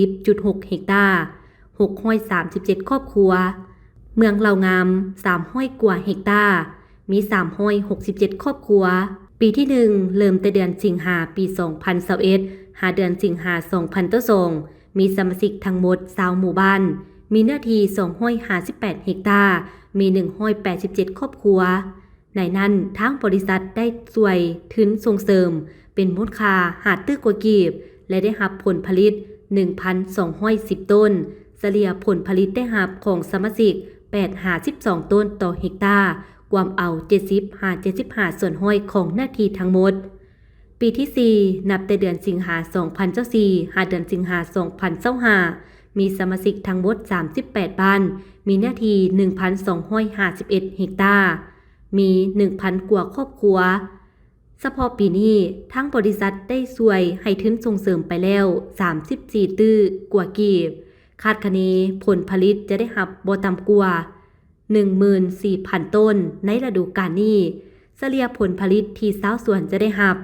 910.6 เฮกตาร์ 637 ครอบครัวเมืองเหล่างาม300 กว่าเฮกตาร์มี367 ครอบครัวปีที่1เริ่มแต่เดือนสิงหาปี 2021หาเดือนสิงหา2022มีสมาชิกทั้งหมด20หมู่บ้านมีเนื้อที่258เฮกตาร์มี187 ครอบครัวในนั้นทางบริษัทได้ช่วยทุนส่งเสริมเป็นมูลค่า5 กว่ากีบและได้รับผลผลิต 1,210 ต้นเฉลี่ยผลผลิตได้รับของสมาชิก8-12 ต้นต่อเฮกตาร์รวมเอา70-75 ส่วนห้อยของหน้าที่ทั้งหมดปีที่4นับแต่เดือนสิงหา2024หาเดือนสิงหา2025มีสมาชิกทั้งหมด38บ้านมีหน้าที่ 1,251 เฮกตาร์มี 1,000 กว่าครอบครัวเฉพาะปีนี้ทั้งบริษัทได้ช่วยให้ทุนส่งเสริมไปแล้ว34ตื้อกว่ากีบคาดคะเนผลผลิตจะได้รับบ่ต่ำกว่า 14,000 ต้นในฤดูกาลนี้เฉลี่ยผลผลิตที่ชาวสวนจะได้รับ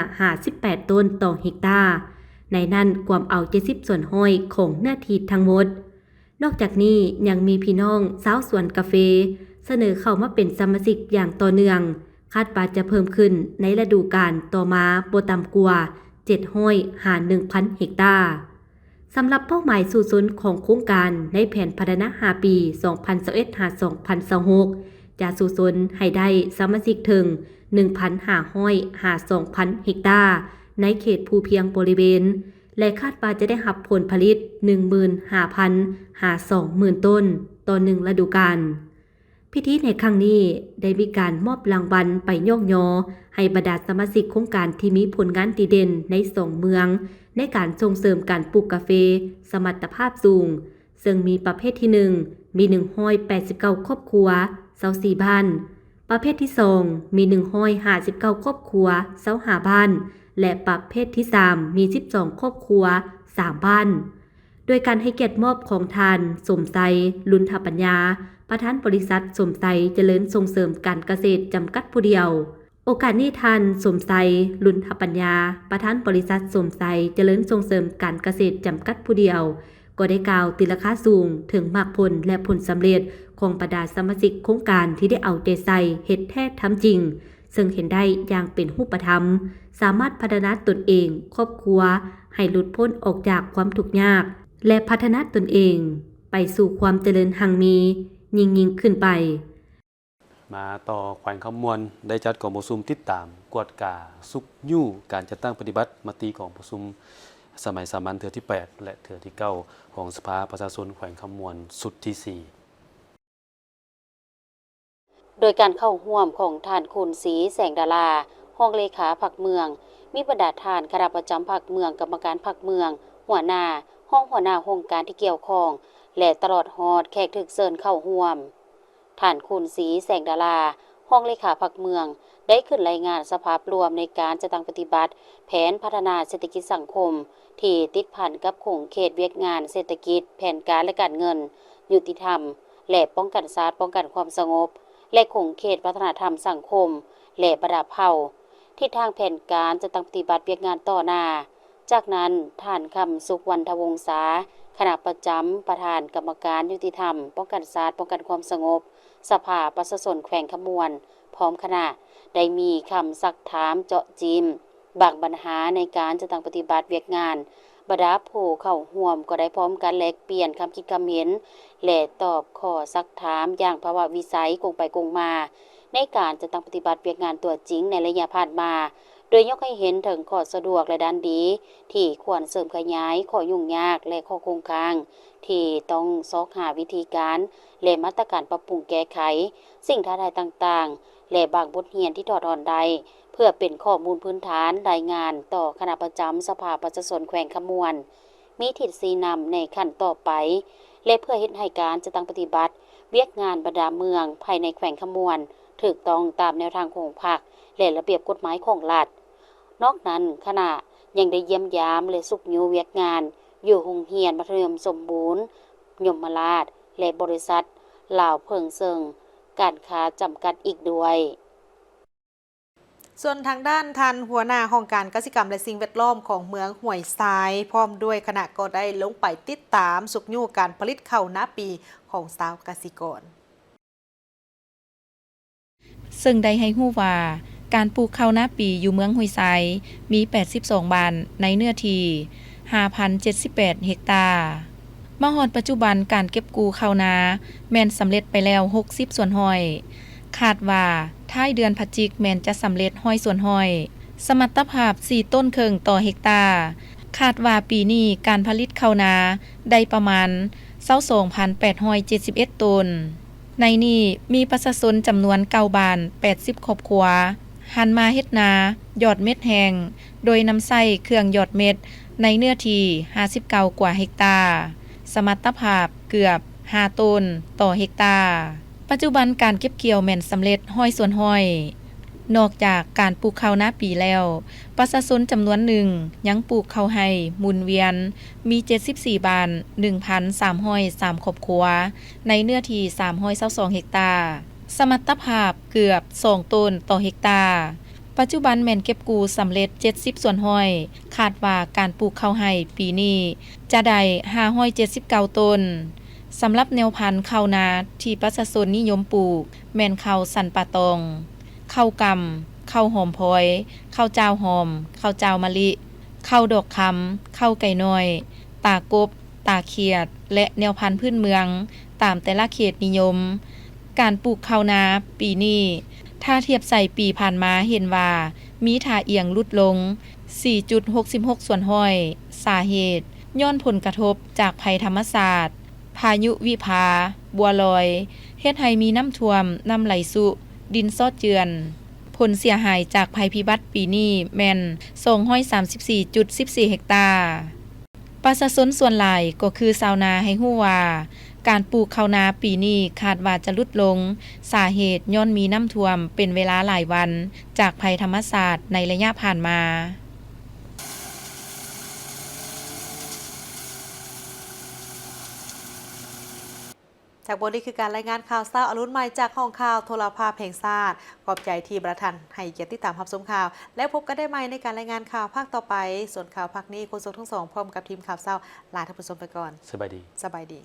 15-18 ต้นต่อเฮกตาร์ในนั้นกวมเอา70ส่วนห้อยของหน้าที่ทั้งหมดนอกจากนี้ยังมีพี่น้องชาวสวนกาแฟเสนอเข้ามาเป็นสมาชิกอย่างต่อเนื่องคาดว่าจะเพิ่มขึ้นในฤดูกาลต่อมาบ่ต่ำกว่า700-1,000 เฮกตาร์สำหรับเป้าหมายสู่ศูนย์ของโครงการในแผนพัฒนา5 ปี 2021-2026 จะสู่ศูนย์ให้ได้สมาชิกถึง 1,500-2,000 เฮกตาร์ในเขตภูเพียงบริเวณและคาดว่าจะได้รับผลผลิต 15,000-20,000 ต้นต่อ1ฤดูกาลพิธีในครั้งนี้ได้มีการมอบรางวัลไปย่องยอให้บรรดาสมาชิกโครงการที่มีผลงานดีเด่นใน2เมืองในการส่งเสริมการปลูกกาแฟสมรรถภาพสูงซึ่งมีประเภทที่1มี189ครอบครัว24บ้านประเภทที่2มี159ครอบครัว25บ้านและประเภทที่3มี12ครอบครัว3บ้านโดยการให้เกียรติมอบของทานสมไซลุนทปัญญาประธานบริษัทสมไซเจริญส่งเสริมการเกษตรจำกัดผู้เดียวโอกาสนี้ท่านสมไซลุนทปัญญาประธานบริษัทสมไซเจริญส่งเสริมการเกษตรจำกัดผู้เดียวก็ได้กล่าวตีราคาสูงถึงมากผลและผลสำเร็จของบรรดาสมาชิกโครงการที่ได้เอาใจใส่เฮ็ดแท้ทำจริงซึ่งเห็นได้อย่างเป็นรูปธรรมสามารถพัฒนาตนเองครอบครัวให้หลุดพ้นออกจากความทุกข์ยากและพัฒนาตนเองไปสู่ความเจริญหั่งมียิ่งขึ้นไปมาต่อแขวงคำมวลได้จัดกองประชุมติดตามกวดกาสุกยู่การจัดตั้งปฏิบัติมติของประชุมสมัยสามัญเทื่อที่8และเทื่อที่9ของสภาประชาชนแขวงคำมวลสุดที่4โดยการเข้าร่วมของท่านคุณศรีแสงดาราห้องเลขาพรรคเมืองมีบรรดาท่านคณะประจำพรรคเมืองกรรมการพรรคเมืองหัวหน้าห้องหัวหน้าโครงการที่เกี่ยวข้องและตลอดฮอดแขกถึกเชิญเข้าร่วมท่านคุณศรีแสงดาราห้องเลขาพรรคเมืองได้ขึ้นรายงานสภาพรวมในการจัดตั้งปฏิบัติแผนพัฒนาเศรษฐกิจสังคมที่ติดพันกับโครงเขตเวียกงานเศรษฐกิจแผนการและการเงินยุติธรรมและป้องกันศาสตร์ป้องกันความสงบและโครงเขตวัฒนธรรมสังคมและประดับเผ่าที่ทางแผนการจะตั้งปฏิบัติเวียกงานต่อหน้าจากนั้นท่านคำสุขวรรณวงศาคณะประจำประธานกรรมการยุติธรรมป้องกันศาสตร์ป้องกันความสงบสภาประชาชนแขวงขมวนพร้อมคณะได้มีคำซักถามเจาะจิมบางปัญหาในการจะตั้งปฏิบัติเวียกงานบรรดาผู้เข้าร่วมก็ได้พร้อมกันแลกเปลี่ยนคำคิดความเห็นและตอบข้อซักถามอย่างภาวะวิสัยกงไปกงมาในการจะตั้งปฏิบัติเวียกงานตัวจริงในระยะผ่านมาโด ยยกให้เห็นถึงข้อสะดวกและด้านดีที่ควรเสริมขยายข้อยุ่งยากและข้อคงค้างที่ต้องซอกหาวิธีการและมาตรการปรับปรุงแก้ไขสิ่งท้าทายต่างๆและบางบทเรียนที่ถอดถอนได้เพื่อเป็นข้อมูลพื้นฐานรายงานต่อคณะประจำสภาประชาชนแขวงขมวนมีทิศชี้นำในขั้นต่อไปและเพื่อเฮ็ดให้การจะตั้งปฏิบัติเวียกงานบรรดาเมืองภายในแขวงขมวนถูกต้องตามแนวทางของพรรคและระเบียบกฎหมายของรัฐนอกนั้นคณะยังได้เยี่ยมยามและสุขยูเวียกงานอยู่โรงเรียนมัธยมสมบูรณ์ยมราชและบริษัทลาวเพิงเซิงการค้าจำกัดอีกด้วยส่วนทางด้านทันหัวหน้าห้องการเกษตรกรรมและสิ่งแวดล้อมของเมืองห้วยทรายพร้อมด้วยคณะก็ได้ลงไปติดตามสุกยูการผลิตข้าวหน้าปีของชาวเกษตรกรซึ่งได้ให้ฮู้ว่าการปลูกข้าวหน้าปีอยู่เมืองห้วยทรายมี82บ้านในเนื้อที่ 5,078 เฮกตาร์มาฮอดปัจจุบันการเก็บกู้ข้าวนาแม่นสำเร็จไปแล้ว60ส่วนห้อยคาดว่าท้ายเดือนพฤศจิกายนแม่นจะสำเร็จห้อยส่วนห้อยสมรรถภาพ4ต้นครึ่งต่อเฮกตาร์คาดว่าปีนี้การผลิตข้าวนาได้ประมาณ 22,871 ตนในนี้มีประชาชนจำนวน9บ้าน80ครอบครัวหันมาเฮ็ดนาหยอดเม็ดแห้งโดยนำใส่เครื่องหยอดเม็ดในเนื้อที่59กว่าเฮกตาร์สมรรถภาพเกือบ5ต้นต่อเฮกตาร์ปัจจุบันการเก็บเกี่ยวแม่นสำเร็จห้อยส่วนห้อยนอกจากการปลูกข้าวหน้าปีแล้วประชาชนจำนวนหนึ่งยังปลูกข้าวไร่หมุนเวียนมี74บ้าน 1,303 ครอบครัวในเนื้อที่322เฮกตาร์สมรรถภาพเกือบ2ต้นต่อเฮกตาร์ปัจจุบันแม่นเก็บกู้สำเร็จ70ส่วนห้อยคาดว่าการปลูกข้าวไร่ปีนี้จะได้579ต้นสำหรับแนวพันธุ์ข้าวนาที่ประชาชนนิยมปลูกแม่นข้าวสันปะตองข้าวกำข้าวหอมพอยข้าวเจ้าหอมข้าวเจ้ามะลิข้าวดอกคำข้าวไก่น้อยตากบตาเขียดและแนวพันธุ์พื้นเมืองตามแต่ละเขตนิยมการปลูกข้าวนาปีนี้ถ้าเทียบใส่ปีผ่านมาเห็นว่ามีท่าเอียงลดลง 4.66 ส่วนห้อยสาเหตุย้อนผลกระทบจากภัยธรรมศาสตร์พายุวิภาบัวลอยเฮ็ดให้มีน้ำท่วมน้ำไหลสุดินซอดเจือนผลเสียหายจากภัยพิบัติปีนี้แม่น 234.14 เฮกตาร์ประชาชนส่วนหลายก็คือชาวนาให้ฮู้ว่าการปลูกข้าวนาปีนี้คาดว่าจะลดลงสาเหตุย้อนมีน้ำท่วมเป็นเวลาหลายวันจากภัยธรรมศาสตร์ในระยะผ่านมาจากบทนี้คือการรายงานข่าวเช้าอรุณใหม่จากห้องข่าวโทรภาพแห่งชาติขอบใจที่ประทันให้เกียรติติดตามรับชมข่าวแล้วพบกันได้ใหม่ในการรายงานข่าวภาคต่อไปส่วนข่าวภาคนี้โฆษกทั้งสองพร้อมกับทีมข่าวเช้าลาท่านผู้ชมไปก่อนสบายดีสบายดี